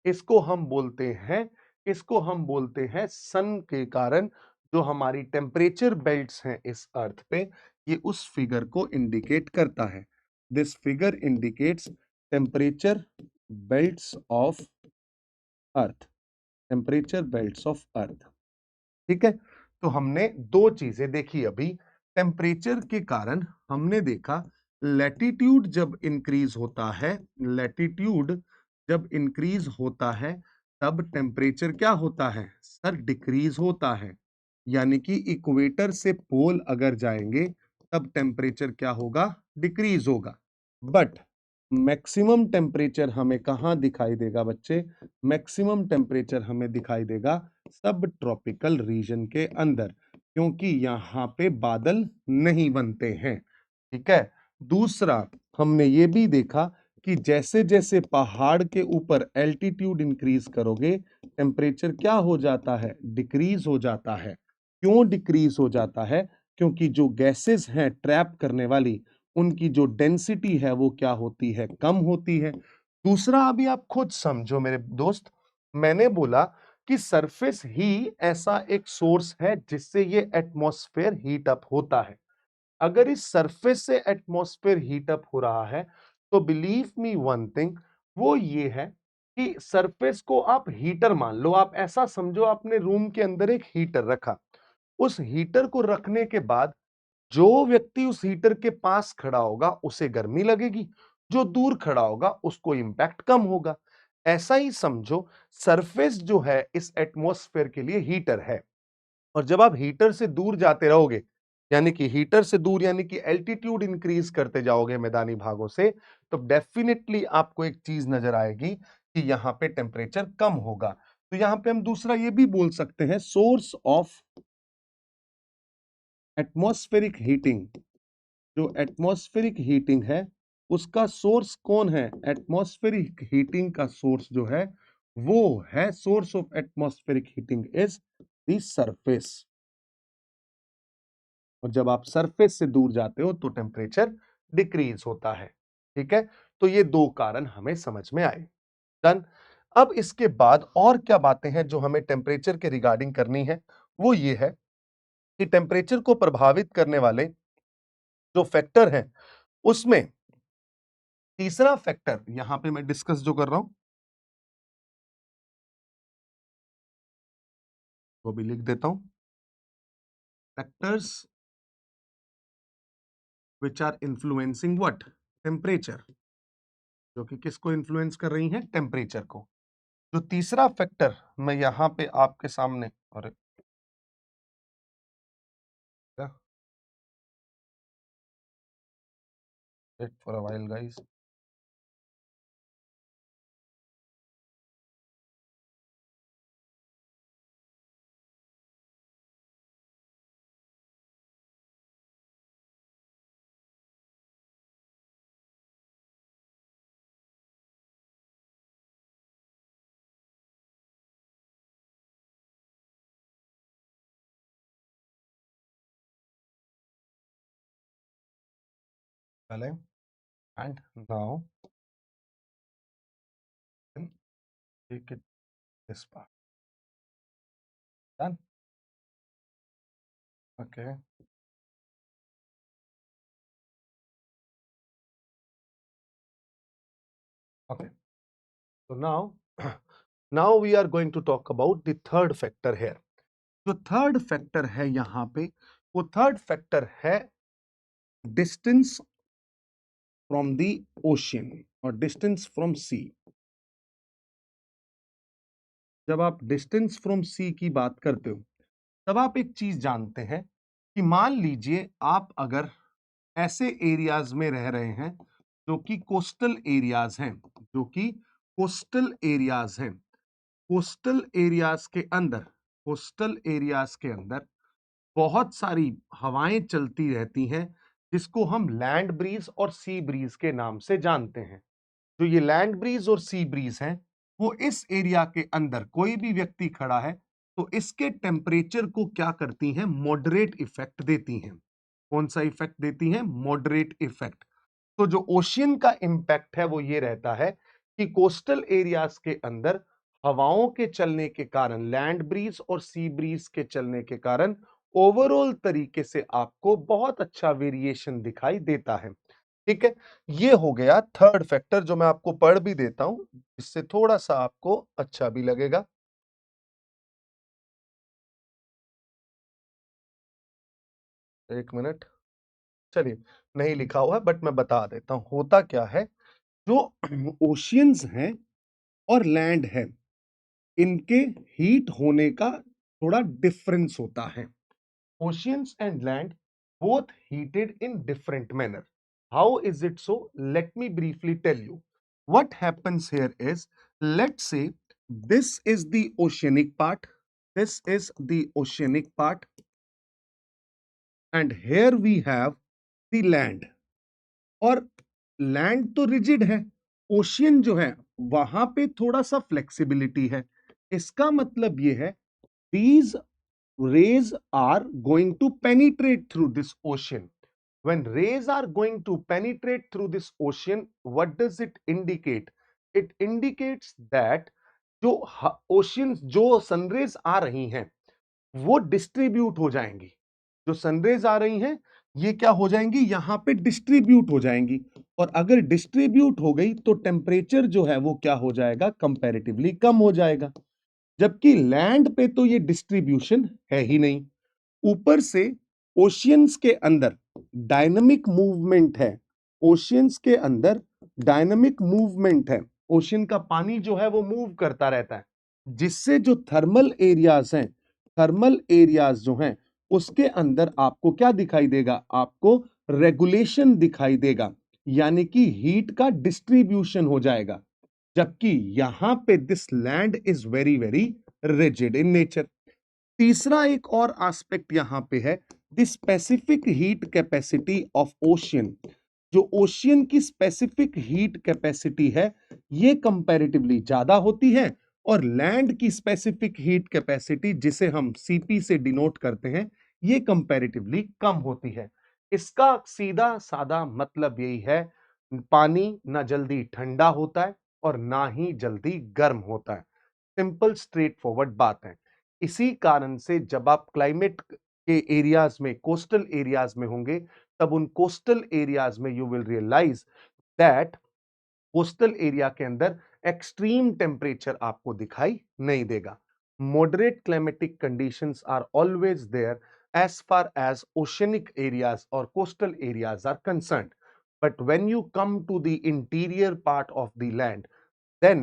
इसको हम बोलते हैं इसको हम बोलते हैं सन के कारण जो हमारी टेम्परेचर बेल्ट्स हैं इस अर्थ पे, ये उस फिगर को इंडिकेट करता है। This figure indicates temperature belts of earth. Temperature belts of earth. ठीक है। तो हमने दो चीजें देखी अभी। टेम्परेचर के कारण हमने देखा लैटिट्यूड जब इंक्रीज होता है, लैटिट्यूड जब इंक्रीज होता है तब टेम्परेचर क्या होता है सर? डिक्रीज होता है। यानी कि इक्वेटर से पोल अगर जाएंगे तब टेम्परेचर क्या होगा? डिक्रीज होगा। बट मैक्सिमम टेम्परेचर हमें कहां दिखाई देगा बच्चे? मैक्सिमम टेम्परेचर हमें दिखाई देगा सब ट्रॉपिकल रीजन के अंदर, क्योंकि यहां पे बादल नहीं बनते हैं। ठीक है। दूसरा हमने ये भी देखा कि जैसे जैसे पहाड़ के ऊपर एल्टीट्यूड इंक्रीज करोगे टेम्परेचर क्या हो जाता है? डिक्रीज हो जाता है। क्यों डिक्रीज हो जाता है? क्योंकि जो गैसेस हैं ट्रैप करने वाली, उनकी जो डेंसिटी है वो क्या होती है? कम होती है। दूसरा अभी आप खुद समझो मेरे दोस्त, मैंने बोला कि सरफेस ही ऐसा एक सोर्स है जिससे ये एटमॉस्फेयर हीट अप होता है। अगर इस सरफेस से एटमॉस्फेयर हीट अप हो रहा है तो बिलीव मी वन थिंग, वो ये है कि सरफेस को आप हीटर मान लो। आप ऐसा समझो आपने रूम के अंदर एक हीटर रखा, उस हीटर को रखने के बाद जो व्यक्ति उस हीटर के पास खड़ा होगा उसे गर्मी लगेगी, जो दूर खड़ा होगा उसको इंपैक्ट कम होगा। ऐसा ही समझो सरफेस जो है इस एटमॉस्फेयर के लिए हीटर है। और जब आप हीटर से दूर जाते रहोगे, यानी कि हीटर से दूर यानी कि एल्टीट्यूड इंक्रीज करते जाओगे मैदानी भागों से, तो डेफिनेटली आपको एक चीज नजर आएगी कि यहां पे टेम्परेचर कम होगा। तो यहां पे हम दूसरा ये भी बोल सकते हैं सोर्स ऑफ एटमॉस्फेरिक हीटिंग। जो एटमॉस्फेरिक हीटिंग है उसका सोर्स कौन है? एटमॉस्फेरिक हीटिंग का सोर्स जो है वो है, source of atmospheric heating is the surface. और जब आप सरफेस से दूर जाते हो तो टेम्परेचर डिक्रीज होता है। ठीक है, तो ये दो कारण हमें समझ में आए। डन। अब इसके बाद और क्या बातें हैं जो हमें टेम्परेचर के रिगार्डिंग करनी है, वो ये है कि टेम्परेचर को प्रभावित करने वाले जो फैक्टर हैं, उसमें तीसरा फैक्टर यहां पे मैं डिस्कस जो कर रहा हूं वो भी लिख देता हूं। Factors which are influencing what, temperature, जो कि किसको इन्फ्लुएंस कर रही हैं, टेम्परेचर को। जो तीसरा फैक्टर मैं यहां पे आपके सामने, और wait for a while guys. पहले and now take it this part. Done. Okay. Okay, so now we are going to talk about the third factor here। जो थर्ड फैक्टर है यहां पे, वो थर्ड फैक्टर है डिस्टेंस फ्रॉम द ओशियन और distance from सी। जब आप distance from सी की बात करते हो, तब आप एक चीज जानते हैं कि मान लीजिए आप अगर ऐसे एरियाज में रह रहे हैं जो कि कोस्टल एरियाज हैं, जो कि कोस्टल एरियाज हैं, कोस्टल एरियाज के अंदर, कोस्टल एरियाज के अंदर बहुत सारी हवाएं चलती रहती हैं, जिसको हम लैंड ब्रीज और सी ब्रीज के नाम से जानते हैं। जो ये लैंड ब्रीज और सी ब्रीज हैं, वो इस एरिया के अंदर कोई भी व्यक्ति खड़ा है तो इसके टेम्परेचर को क्या करती हैं, मॉडरेट इफेक्ट देती हैं। कौन सा इफेक्ट देती हैं, मॉडरेट इफेक्ट। तो जो ओशियन का इंपैक्ट है वो ये रहता है कि कोस्टल एरियाज के अंदर हवाओं के चलने के कारण, लैंड ब्रीज और सी ब्रीज के चलने के कारण ओवरऑल तरीके से आपको बहुत अच्छा वेरिएशन दिखाई देता है। ठीक है, ये हो गया थर्ड फैक्टर, जो मैं आपको पढ़ भी देता हूं, इससे थोड़ा सा आपको अच्छा भी लगेगा। एक मिनट, चलिए, नहीं लिखा हुआ है बट मैं बता देता हूं होता क्या है। जो ओशियंस हैं और लैंड है, इनके हीट होने का थोड़ा डिफरेंस होता है। Oceans and land both heated in different manner। How is it so? Let me briefly tell you. What happens here is, let's say this is the oceanic part, this is the oceanic part, and here we have the land। और land तो rigid है, ocean जो है वहां पे थोड़ा सा flexibility है। इसका मतलब ये है, these rays are going to penetrate through this ocean। When rays are going to penetrate through this ocean, what does it indicate? It indicates that जो ओशियन, जो सनरेज आ रही हैं वो डिस्ट्रीब्यूट हो जाएंगी। जो सनरेज आ रही हैं ये क्या हो जाएंगी, यहां पे डिस्ट्रीब्यूट हो जाएंगी। और अगर डिस्ट्रीब्यूट हो गई तो टेम्परेचर जो है वो क्या हो जाएगा, कंपैरेटिवली कम हो जाएगा। जबकि लैंड पे तो ये डिस्ट्रीब्यूशन है ही नहीं। ऊपर से ओशियंस के अंदर डायनामिक मूवमेंट है, ओशियंस के अंदर डायनामिक मूवमेंट है। ओशियन का पानी जो है वो मूव करता रहता है, जिससे जो थर्मल एरियाज हैं, थर्मल एरियाज जो हैं उसके अंदर आपको क्या दिखाई देगा, आपको रेगुलेशन दिखाई देगा, यानी कि हीट का डिस्ट्रीब्यूशन हो जाएगा। जबकि यहां पे this land is very very rigid in nature. तीसरा एक और एस्पेक्ट यहां पे है, the specific heat capacity of ocean. जो ओशियन की स्पेसिफिक हीट कैपेसिटी है ये कंपैरेटिवली ज्यादा होती है, और लैंड की स्पेसिफिक हीट कैपेसिटी, जिसे हम सीपी से डिनोट करते हैं, ये कंपैरेटिवली कम होती है। इसका सीधा साधा मतलब यही है, पानी ना जल्दी ठंडा होता है और ना ही जल्दी गर्म होता है। सिंपल स्ट्रेट फॉरवर्ड बात है। इसी कारण से जब आप क्लाइमेट के एरियाज में, कोस्टल एरियाज में होंगे, तब उन कोस्टल एरियाज में you will realize that coastal area के अंदर एक्सट्रीम टेम्परेचर आपको दिखाई नहीं देगा। Moderate climatic conditions are always there as far as oceanic areas or coastal areas are concerned. But when you come to the interior part of the land, then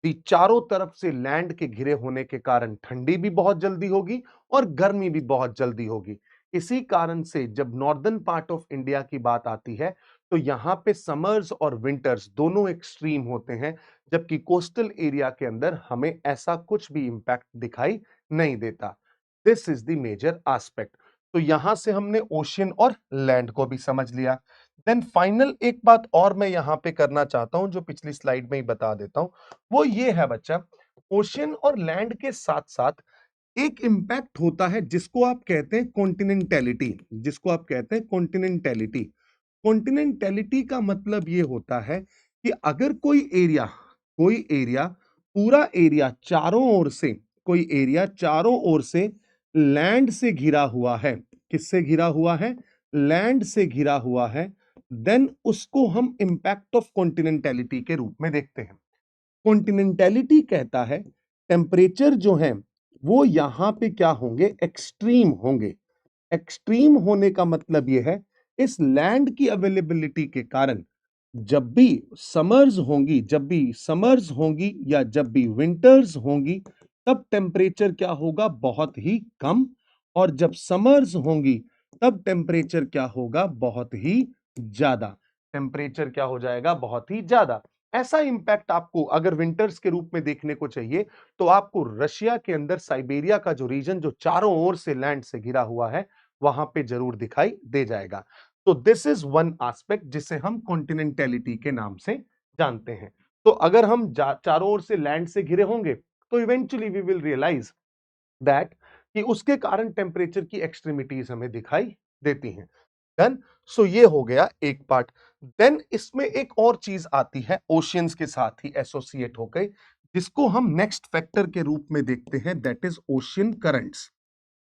the चारों तरफ से land के घिरे होने के कारण ठंडी भी बहुत जल्दी होगी और गर्मी भी बहुत जल्दी होगी। इसी कारण से जब नॉर्दर्न पार्ट ऑफ इंडिया की बात आती है तो यहां पे समर्स और विंटर्स दोनों एक्सट्रीम होते हैं, जबकि कोस्टल एरिया के अंदर हमें ऐसा कुछ भी इंपैक्ट दिखाई नहीं देता। This is the major aspect. तो यहां से हमने ओशियन और लैंड को भी समझ लिया। देन फाइनल एक बात और मैं यहां पे करना चाहता हूं, जो पिछली स्लाइड में ही बता देता हूं, वो ये है बच्चा, ओशियन और लैंड के साथ साथ एक इंपैक्ट होता है जिसको आप कहते हैं कॉन्टिनेंटैलिटी। जिसको आप कहते हैं कॉन्टिनेंटैलिटी। कॉन्टिनेंटैलिटी का मतलब ये होता है कि अगर कोई एरिया पूरा एरिया चारों ओर से, कोई एरिया चारों ओर से लैंड से घिरा हुआ है, किससे घिरा हुआ है? लैंड से घिरा हुआ है, देन उसको हम इंपैक्ट ऑफ कॉन्टिनेंटैलिटी के रूप में देखते हैं। कॉन्टिनेंटैलिटी कहता है टेम्परेचर जो है वो यहां पे क्या होंगे? एक्सट्रीम होंगे। एक्सट्रीम होने का मतलब यह है इस लैंड की अवेलेबिलिटी के कारण जब भी समर्स होंगी या जब भी विंटर्स होंगी, तब टेम्परेचर क्या होगा? बहुत ही कम। और जब समर्स होंगी तब टेम्परेचर क्या होगा? बहुत ही ज्यादा। टेम्परेचर क्या हो जाएगा? बहुत ही ज्यादा। ऐसा इंपैक्ट आपको अगर विंटर्स के रूप में देखने को चाहिए तो आपको रशिया के अंदर साइबेरिया का जो रीजन जो चारों ओर से लैंड से घिरा हुआ है वहां पे जरूर दिखाई दे जाएगा। तो दिस इज वन एस्पेक्ट जिसे हम कॉन्टिनेंटैलिटी के नाम से जानते हैं। तो अगर हम चारों ओर से लैंड से घिरे होंगे तो eventually we will realize that कि उसके कारण टेम्परेचर की एक्सट्रीमिटीज हमें दिखाई देती हैं। डन। सो ये हो गया एक पार्ट। देन इसमें एक और चीज आती है ओशियंस के साथ ही एसोसिएट हो गई, जिसको हम नेक्स्ट फैक्टर के रूप में देखते हैं, दैट इज ओशियन करंट्स।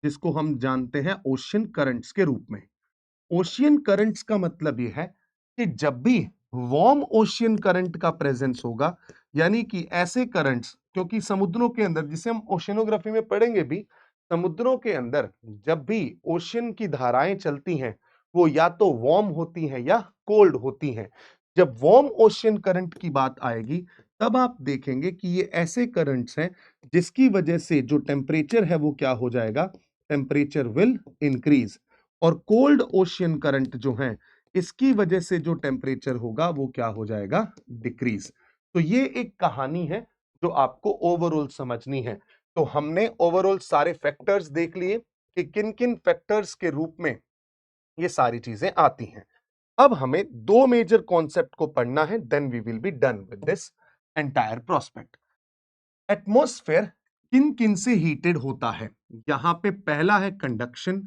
जिसको हम जानते हैं ओशियन करंट्स के रूप में। ओशियन करंट्स का मतलब यह है कि जब भी वार्म ओशियन करंट का प्रेजेंस होगा, यानी कि ऐसे करंट्स, क्योंकि समुद्रों के अंदर, जिसे हम ओशियनोग्राफी में पढ़ेंगे भी, समुद्रों के अंदर जब भी ओशियन की धाराएं चलती हैं वो या तो वार्म होती हैं या कोल्ड होती हैं। जब वार्म ओशियन करंट की बात आएगी तब आप देखेंगे कि ये ऐसे करंट्स हैं जिसकी वजह से जो टेम्परेचर है वो क्या हो जाएगा? Temperature will increase. और कोल्ड ओशियन करंट जो है इसकी वजह से जो टेम्परेचर होगा वो क्या हो जाएगा? डिक्रीज। तो ये एक कहानी है जो आपको ओवरऑल समझनी है। तो हमने ओवरऑल सारे फैक्टर्स देख लिए कि किन किन फैक्टर्स के रूप में ये सारी चीजें आती हैं। अब हमें दो मेजर कॉन्सेप्ट को पढ़ना है, then we will be done with this entire prospect. Atmosphere किन किन से हीटेड होता है? यहां पे पहला है conduction,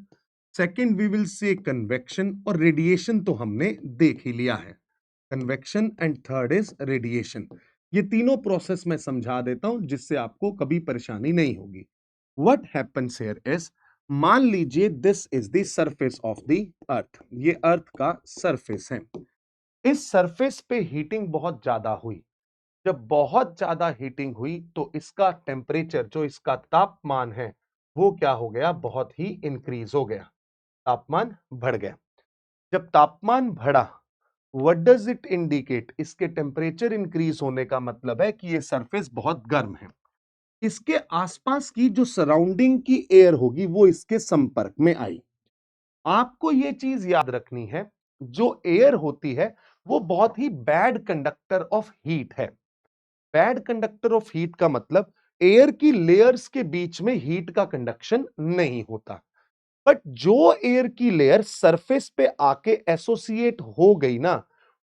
second we will say convection, और रेडिएशन तो हमने देख ही लिया है। Convection and third is radiation. ये तीनों प्रोसेस मैं समझा देता हूं जिससे आपको कभी परेशानी नहीं होगी। व्हाट हैपेंस हियर इज, मान लीजिए this is the surface of the अर्थ। ये अर्थ का सरफेस है। इस सरफेस पे हीटिंग बहुत ज्यादा हुई। जब बहुत ज्यादा हीटिंग हुई तो इसका टेम्परेचर, जो इसका तापमान है, वो क्या हो गया? बहुत ही इंक्रीज हो गया। तापमान बढ़ गया। जब तापमान बढ़ा, व्हाट डज इट इंडिकेट? इसके टेम्परेचर इंक्रीज होने का मतलब है कि ये सरफेस बहुत गर्म है। इसके आसपास की जो सराउंडिंग की एयर होगी वो इसके संपर्क में आई। आपको ये चीज याद रखनी है, जो एयर होती है वो बहुत ही बैड कंडक्टर ऑफ हीट है। बैड कंडक्टर ऑफ हीट का मतलब एयर की लेयर्स के बीच में हीट का कंडक्शन नहीं होता। बट जो एयर की लेयर सरफेस पे आके एसोसिएट हो गई ना,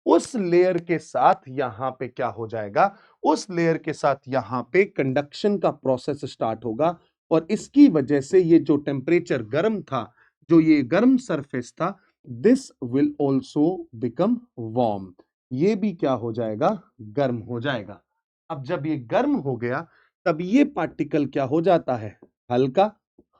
उस लेयर के साथ यहां पे क्या हो जाएगा? उस लेयर के साथ यहां पे कंडक्शन का प्रोसेस स्टार्ट होगा, और इसकी वजह से ये जो टेम्परेचर गर्म था, जो ये गर्म सरफेस था, this will also become warm. ये भी क्या हो जाएगा, गर्म हो जाएगा। अब जब ये गर्म हो गया तब ये पार्टिकल क्या हो जाता है, हल्का।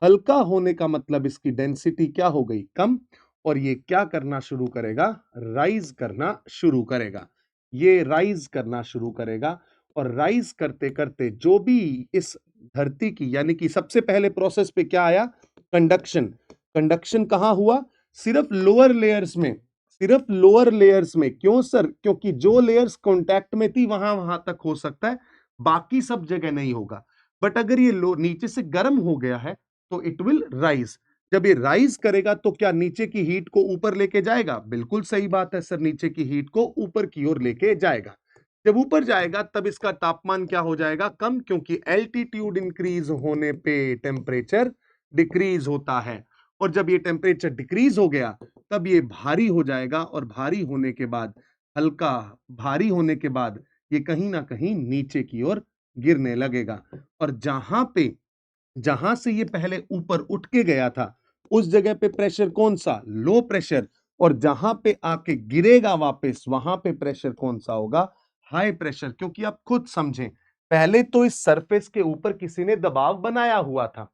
हल्का होने का मतलब इसकी डेंसिटी क्या हो गई, कम, और ये क्या करना शुरू करेगा, राइज करना शुरू करेगा। ये राइज करना शुरू करेगा और राइज करते करते जो भी इस धरती की, यानी कि सबसे पहले प्रोसेस पे क्या आया, कंडक्शन। कंडक्शन कहां हुआ, सिर्फ लोअर लेयर्स में, सिर्फ लोअर लेयर्स में। क्यों सर, क्योंकि जो लेयर्स कांटेक्ट में थी वहां वहां तक हो सकता है, बाकी सब जगह नहीं होगा। बट अगर ये लो नीचे से गर्म हो गया है तो इट विल राइज। जब ये राइज करेगा तो क्या नीचे की हीट को ऊपर लेके जाएगा, बिल्कुल सही बात है सर, नीचे की हीट को ऊपर की ओर लेके जाएगा। जब ऊपर जाएगा तब इसका तापमान क्या हो जाएगा, कम, क्योंकि एल्टीट्यूड इंक्रीज होने पे टेम्परेचर डिक्रीज होता है। और जब ये टेम्परेचर डिक्रीज हो गया तब ये भारी हो जाएगा, और भारी होने के बाद, हल्का भारी होने के बाद ये कहीं ना कहीं नीचे की ओर गिरने लगेगा। और जहां से ये पहले ऊपर उठ के गया था उस जगह पे प्रेशर कौन सा, लो प्रेशर, और जहां पे आके गिरेगा वापस वहां पे प्रेशर कौन सा होगा, हाई प्रेशर। क्योंकि आप खुद समझें, पहले तो इस सरफेस के ऊपर किसी ने दबाव बनाया हुआ था,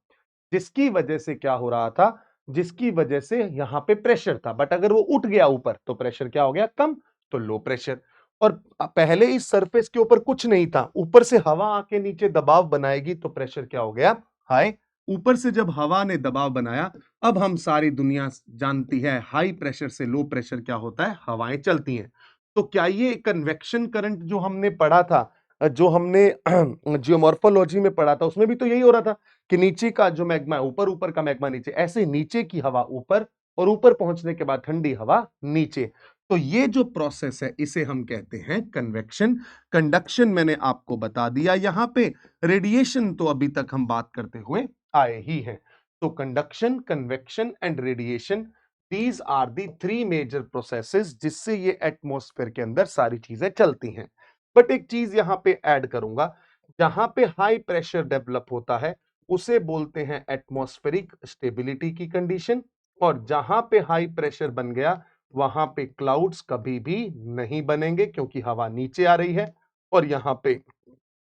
जिसकी वजह से क्या हो रहा था, जिसकी वजह से यहां पे प्रेशर था। बट अगर वो उठ गया ऊपर तो प्रेशर क्या हो गया, कम, तो लो प्रेशर। और पहले इस सरफेस के ऊपर कुछ नहीं था, ऊपर से हवा आके नीचे दबाव बनाएगी तो प्रेशर क्या हो गया, हाई। ऊपर से जब हवा ने दबाव बनाया, अब हम सारी दुनिया जानती है हाई प्रेशर से लो प्रेशर क्या होता है, हवाएं चलती हैं। तो क्या ये कन्वेक्शन करंट जो हमने पढ़ा था, जो हमने जियोमॉर्फोलॉजी में पढ़ा था, उसमें भी तो यही हो रहा था कि नीचे का जो मैग्मा है ऊपर, ऊपर का मैग्मा नीचे, ऐसे नीचे की हवा ऊपर और ऊपर पहुंचने के बाद ठंडी हवा नीचे। तो ये जो प्रोसेस है इसे हम कहते हैं कन्वेक्शन। कंडक्शन मैंने आपको बता दिया। यहां पे रेडिएशन तो अभी तक हम बात करते हुए आए ही हैं। तो conduction, convection and radiation, these are the three major processes जिससे ये एटमॉस्फेयर के अंदर सारी चीजें चलती हैं। बट एक चीज यहां पे ऐड करूंगा, जहां पे हाई प्रेशर डेवलप होता है उसे बोलते हैं एटमॉस्फेरिक स्टेबिलिटी की कंडीशन, और जहां पे हाई प्रेशर बन गया वहां पे क्लाउड्स कभी भी नहीं बनेंगे, क्योंकि हवा नीचे आ रही है और यहां पे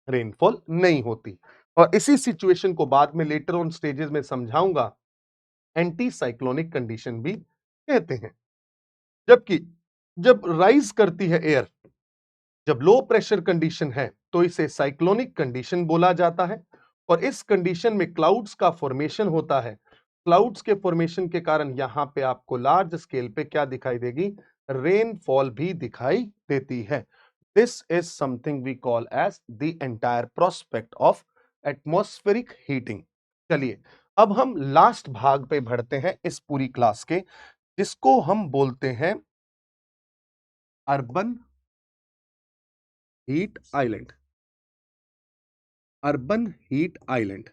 रेनफॉल नहीं होती। और इसी सिचुएशन को बाद में लेटर ऑन स्टेजेस में समझाऊंगा, एंटी साइक्लोनिक कंडीशन भी कहते हैं। जबकि जब राइज करती है एयर, जब लो प्रेशर कंडीशन है तो इसे साइक्लोनिक कंडीशन बोला जाता है। और इस कंडीशन में क्लाउड्स का फॉर्मेशन होता है। क्लाउड्स के फॉर्मेशन के कारण यहां पे आपको लार्ज स्केल पे क्या दिखाई देगी, रेनफॉल भी दिखाई देती है। This is something we call as the entire prospect of atmospheric heating. चलिए अब हम लास्ट भाग पे बढ़ते हैं इस पूरी क्लास के, जिसको हम बोलते हैं urban heat island. Urban heat island.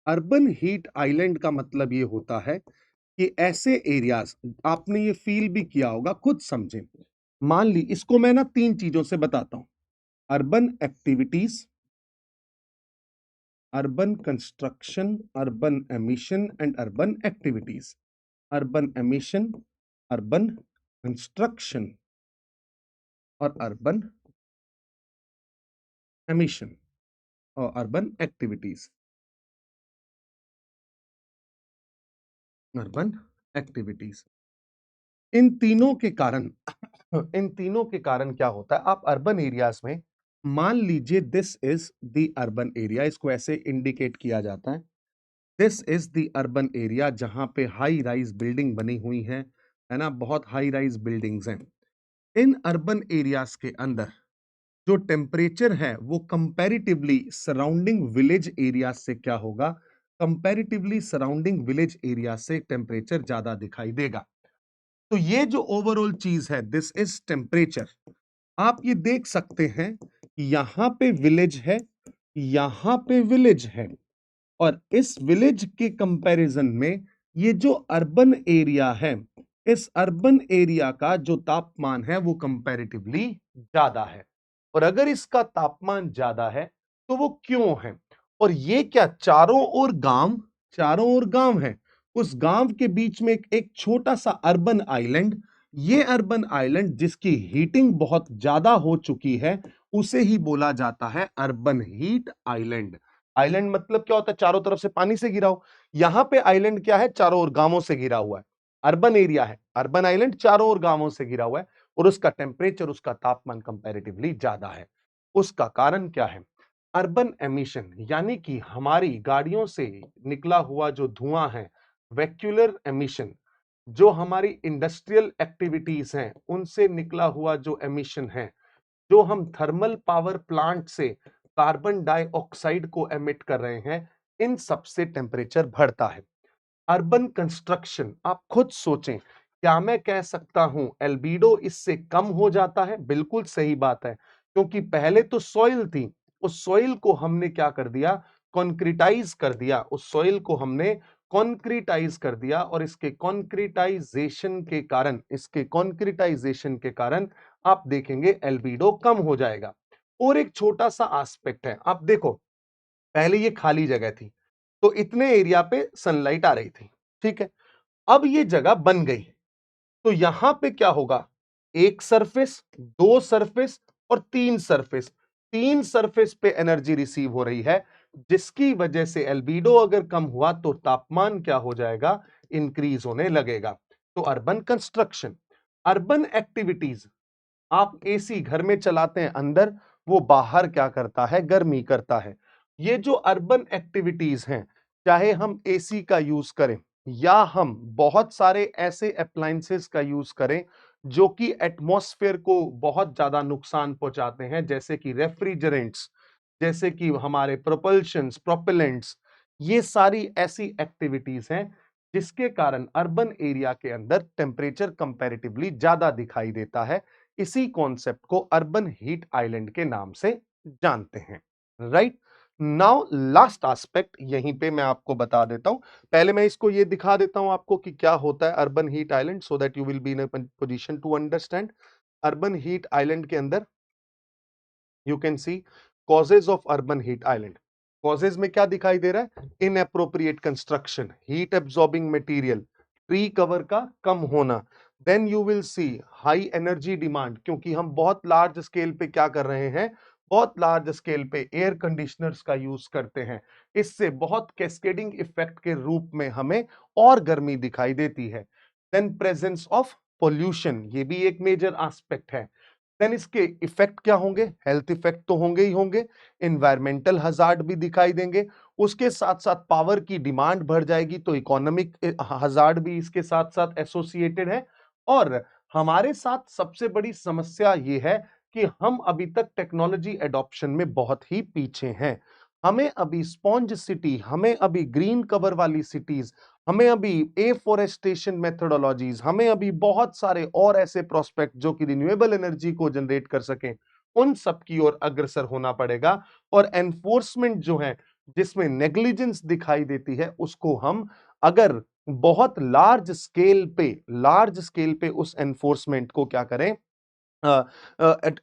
Urban heat island का मतलब ये होता है कि ऐसे एरियाज, आपने ये फील भी किया होगा, खुद समझें। मान ली इसको मैं ना तीन चीजों से बताता हूं, urban activities, urban construction, urban emission and urban activities. Urban emission, urban construction और अर्बन एमिशन और अर्बन एक्टिविटीज। अर्बन एक्टिविटीज, इन तीनों के कारण इन तीनों के कारण क्या होता है, आप अर्बन एरियाज में मान लीजिए this is the urban area, इसको ऐसे इंडिकेट किया जाता है, this is the urban area, जहां पे हाई राइज बिल्डिंग बनी हुई है ना, बहुत हाई राइज बिल्डिंग्स हैं। इन अर्बन एरियाज के अंदर जो टेम्परेचर है वो कंपैरेटिवली सराउंडिंग विलेज एरिया से क्या होगा, कंपैरेटिवली सराउंडिंग विलेज एरिया से टेम्परेचर ज्यादा दिखाई देगा। तो ये जो ओवरऑल चीज है, दिस इज टेम्परेचर। आप ये देख सकते हैं, यहां पे विलेज है, यहां पे विलेज है, और इस विलेज के कंपैरिजन में ये जो अर्बन एरिया है, इस अर्बन एरिया का जो तापमान है वो कंपैरेटिवली ज्यादा है। और अगर इसका तापमान ज्यादा है तो वो क्यों है, और ये क्या चारों ओर गांव है, उस गांव के बीच में एक छोटा सा अर्बन आइलैंड, ये अर्बन आइलैंड जिसकी हीटिंग बहुत ज्यादा हो चुकी है उसे ही बोला जाता है अर्बन हीट आइलैंड। आइलैंड मतलब क्या होता है? चारों तरफ से पानी से घिरा हो। यहां पे आइलैंड क्या है? चारों ओर गांवों से घिरा हुआ है। अर्बन एरिया है, अर्बन आइलैंड चारों ओर गांवों से घिरा हुआ है और उसका टेम्परेचर, उसका तापमान कंपैरेटिवली ज्यादा है। उसका कारण क्या है? अर्बन एमिशन, यानी कि हमारी गाड़ियों से निकला हुआ जो धुआं है, वैक्यूलर एमिशन, जो हमारी इंडस्ट्रियल एक्टिविटीज हैं उनसे निकला हुआ जो एमिशन है, जो हम थर्मल पावर प्लांट से कार्बन डाइऑक्साइड को एमिट कर रहे हैं, इन सब से टेम्परेचर बढ़ता है। अर्बन कंस्ट्रक्शन, आप खुद सोचें, क्या मैं कह सकता हूं एल्बिडो इससे कम हो जाता है? बिल्कुल सही बात है, क्योंकि पहले तो सॉइल थी, उस सॉइल को हमने क्या कर दिया? कॉन्क्रीटाइज कर दिया। उस सॉइल को हमने कॉन्क्रीटाइज कर दिया और इसके कॉन्क्रीटाइजेशन के कारण आप देखेंगे एल्बिडो कम हो जाएगा। और एक छोटा सा एस्पेक्ट है, आप देखो, पहले ये खाली जगह थी तो इतने एरिया पे सनलाइट आ रही थी, ठीक है। अब ये जगह बन गई तो यहां पे क्या होगा? एक सरफेस, दो सरफेस और तीन सरफेस, तीन सरफेस पे एनर्जी रिसीव हो रही है, जिसकी वजह से एल्बिडो अगर कम हुआ तो तापमान क्या हो जाएगा? इंक्रीज होने लगेगा। तो अर्बन कंस्ट्रक्शन, अर्बन एक्टिविटीज, आप एसी घर में चलाते हैं अंदर, वो बाहर क्या करता है? गर्मी करता है। ये जो अर्बन एक्टिविटीज हैं, चाहे हम एसी का यूज करें या हम बहुत सारे ऐसे अप्लायंसेस का यूज करें जो कि एटमॉस्फेयर को बहुत ज्यादा नुकसान पहुंचाते हैं, जैसे कि रेफ्रिजरेंट्स, जैसे कि हमारे प्रोपल्शंस, प्रोपेलेंट्स, ये सारी ऐसी एक्टिविटीज हैं जिसके कारण अर्बन एरिया के अंदर टेम्परेचर कंपैरेटिवली ज्यादा दिखाई देता है। इसी कॉन्सेप्ट को अर्बन हीट आइलैंड के नाम से जानते हैं। राइट नाउ लास्ट एस्पेक्ट यहीं पे मैं आपको बता देता हूं। पहले मैं इसको ये दिखा देता हूं आपको कि क्या होता है urban heat island, so that you will be in a position to understand. Urban heat island के अंदर you can see causes of urban heat island. Causes में क्या दिखाई दे रहा है? Inappropriate construction, heat absorbing material, tree cover का कम होना। Then you will see high energy demand, क्योंकि हम बहुत लार्ज स्केल पे क्या कर रहे हैं? बहुत लार्ज स्केल पे एयर कंडीशनर्स का यूज करते हैं। इससे बहुत कैस्केडिंग इफेक्ट के रूप में हमें और गर्मी दिखाई देती है। देन प्रेजेंस ऑफ पोल्यूशन, ये भी एक मेजर एस्पेक्ट है। देन इसके इफेक्ट क्या होंगे? हेल्थ इफेक्ट तो होंगे ही होंगे, इन्वायरमेंटल हजार्ड भी दिखाई देंगे, उसके साथ साथ पावर की डिमांड बढ़ जाएगी तो इकोनॉमिक हजार्ड भी इसके साथ साथ एसोसिएटेड है। और हमारे साथ सबसे बड़ी समस्या ये है कि हम अभी तक टेक्नोलॉजी एडॉप्शन में बहुत ही पीछे हैं। हमें अभी स्पॉन्ज सिटी, हमें अभी ग्रीन कवर वाली सिटीज, हमें अभी एफोरेस्टेशन मेथोडोलॉजीज, हमें अभी बहुत सारे और ऐसे प्रोस्पेक्ट जो कि रिन्यूएबल एनर्जी को जनरेट कर सकें, उन सब की ओर अग्रसर होना पड़ेगा। और एनफोर्समेंट जो है, जिसमें नेग्लिजेंस दिखाई देती है, उसको हम अगर बहुत लार्ज स्केल पे उस एनफोर्समेंट को क्या करें?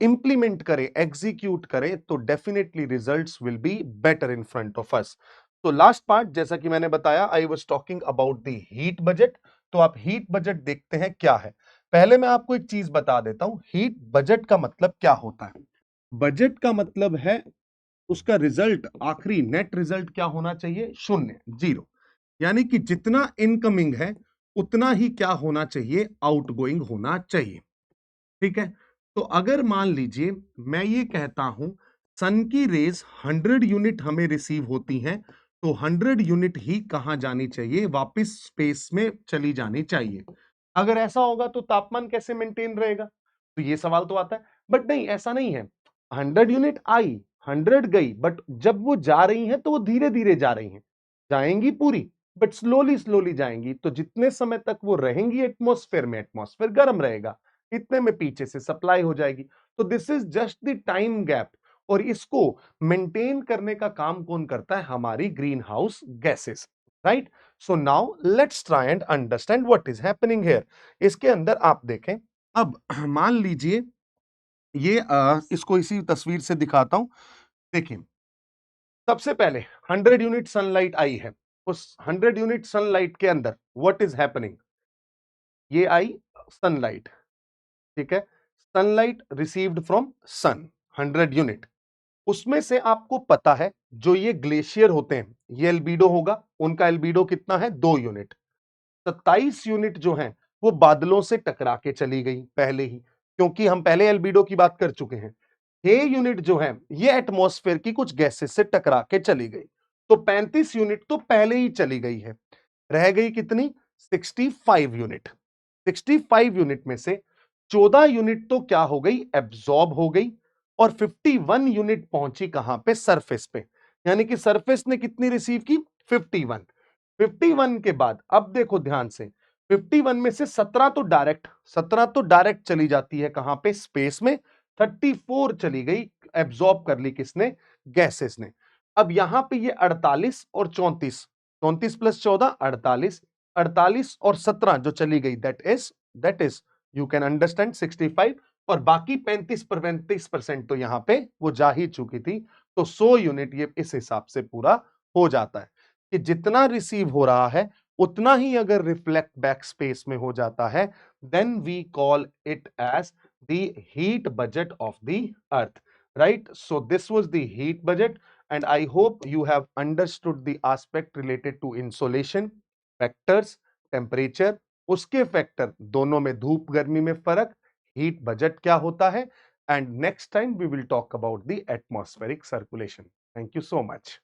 इंप्लीमेंट करें, एग्जीक्यूट करें, तो definitely results will be better in front of us. तो लास्ट पार्ट, जैसा कि मैंने बताया, I was talking about the heat budget. तो आप हीट बजट देखते हैं क्या है। पहले मैं आपको एक चीज बता देता हूं, हीट बजट का मतलब क्या होता है। बजट का मतलब है उसका रिजल्ट, आखिरी नेट रिजल्ट क्या होना चाहिए? शून्य, जीरो। यानी कि जितना इनकमिंग है उतना ही क्या होना चाहिए? आउटगोइंग होना चाहिए। ठीक है। तो अगर मान लीजिए मैं ये कहता हूं सन की रेज 100 यूनिट हमें रिसीव होती हैं, तो 100 यूनिट ही कहां जानी चाहिए? वापस स्पेस में चली जानी चाहिए। अगर ऐसा होगा तो तापमान कैसे मेंटेन रहेगा? तो ये सवाल तो आता है। बट नहीं, ऐसा नहीं है। 100 यूनिट आई, 100 गई, बट जब वो जा रही हैं तो वो धीरे धीरे जा रही हैं। जाएंगी पूरी, बट स्लोली स्लोली जाएंगी। तो जितने समय तक वो रहेंगी एटमॉस्फेयर में, एटमॉस्फेयर गर्म रहेगा, इतने में पीछे से सप्लाई हो जाएगी। तो this is just the time gap. और इसको मेंटेन करने का काम कौन करता है? हमारी green house gases. Right. So now let's try and understand what is happening here. इसके अंदर आप देखें, अब मान लीजिए ये इसको इसी तस्वीर से दिखाता हूं। देखिए, सबसे पहले 100 यूनिट सनलाइट आई है। उस 100 यूनिट सनलाइट के अंदर व्हाट इज हैपनिंग? ये आई सनलाइट, ठीक है, sunlight received from sun 100 unit, उसमें से आपको पता है जो ये ग्लेशियर होते हैं ये एल्बीडो होगा, उनका एल्बीडो कितना है 2 यूनिट। 27 यूनिट जो है वो बादलों से टकरा के चली गई पहले ही, क्योंकि हम पहले एल्बीडो की बात कर चुके हैं। 6 यूनिट जो है ये एटमॉस्फेयर की कुछ गैसेस से टकरा के चली गई, तो 35 यूनिट तो पहले ही चली गई है। रह गई कितनी 65 यूनिट। 65 यूनिट में से 14 यूनिट तो क्या हो गई एब्जॉर्ब हो गई, और 51 यूनिट पहुंची कहां पे सरफेस पे, यानी कि सरफेस ने कितनी रिसीव की 51। 51 के बाद अब देखो ध्यान से, 51 में से 17 तो डायरेक्ट चली जाती है कहां पे स्पेस में, 34 चली गई एब्जॉर्ब कर ली किसने गैसेस ने। अब यहां पे ये 48 और 34, 34 प्लस 14 48, 48 और 17 जो चली गई that is you can understand 65, और बाकी 35% तो यहां पे वो जा ही चुकी थी। तो 100 यूनिट ये इस हिसाब से पूरा हो जाता है कि जितना रिसीव हो रहा है उतना ही अगर रिफ्लेक्ट बैक स्पेस में हो जाता है, then we call it as the heat budget of the earth, right? So this was the heat budget, and I hope you have understood the aspect related to insolation, factors, temperature, उसके factor दोनों में धूप गर्मी में फर्क, heat budget क्या होता है, and next time we will talk about the atmospheric circulation. Thank you so much.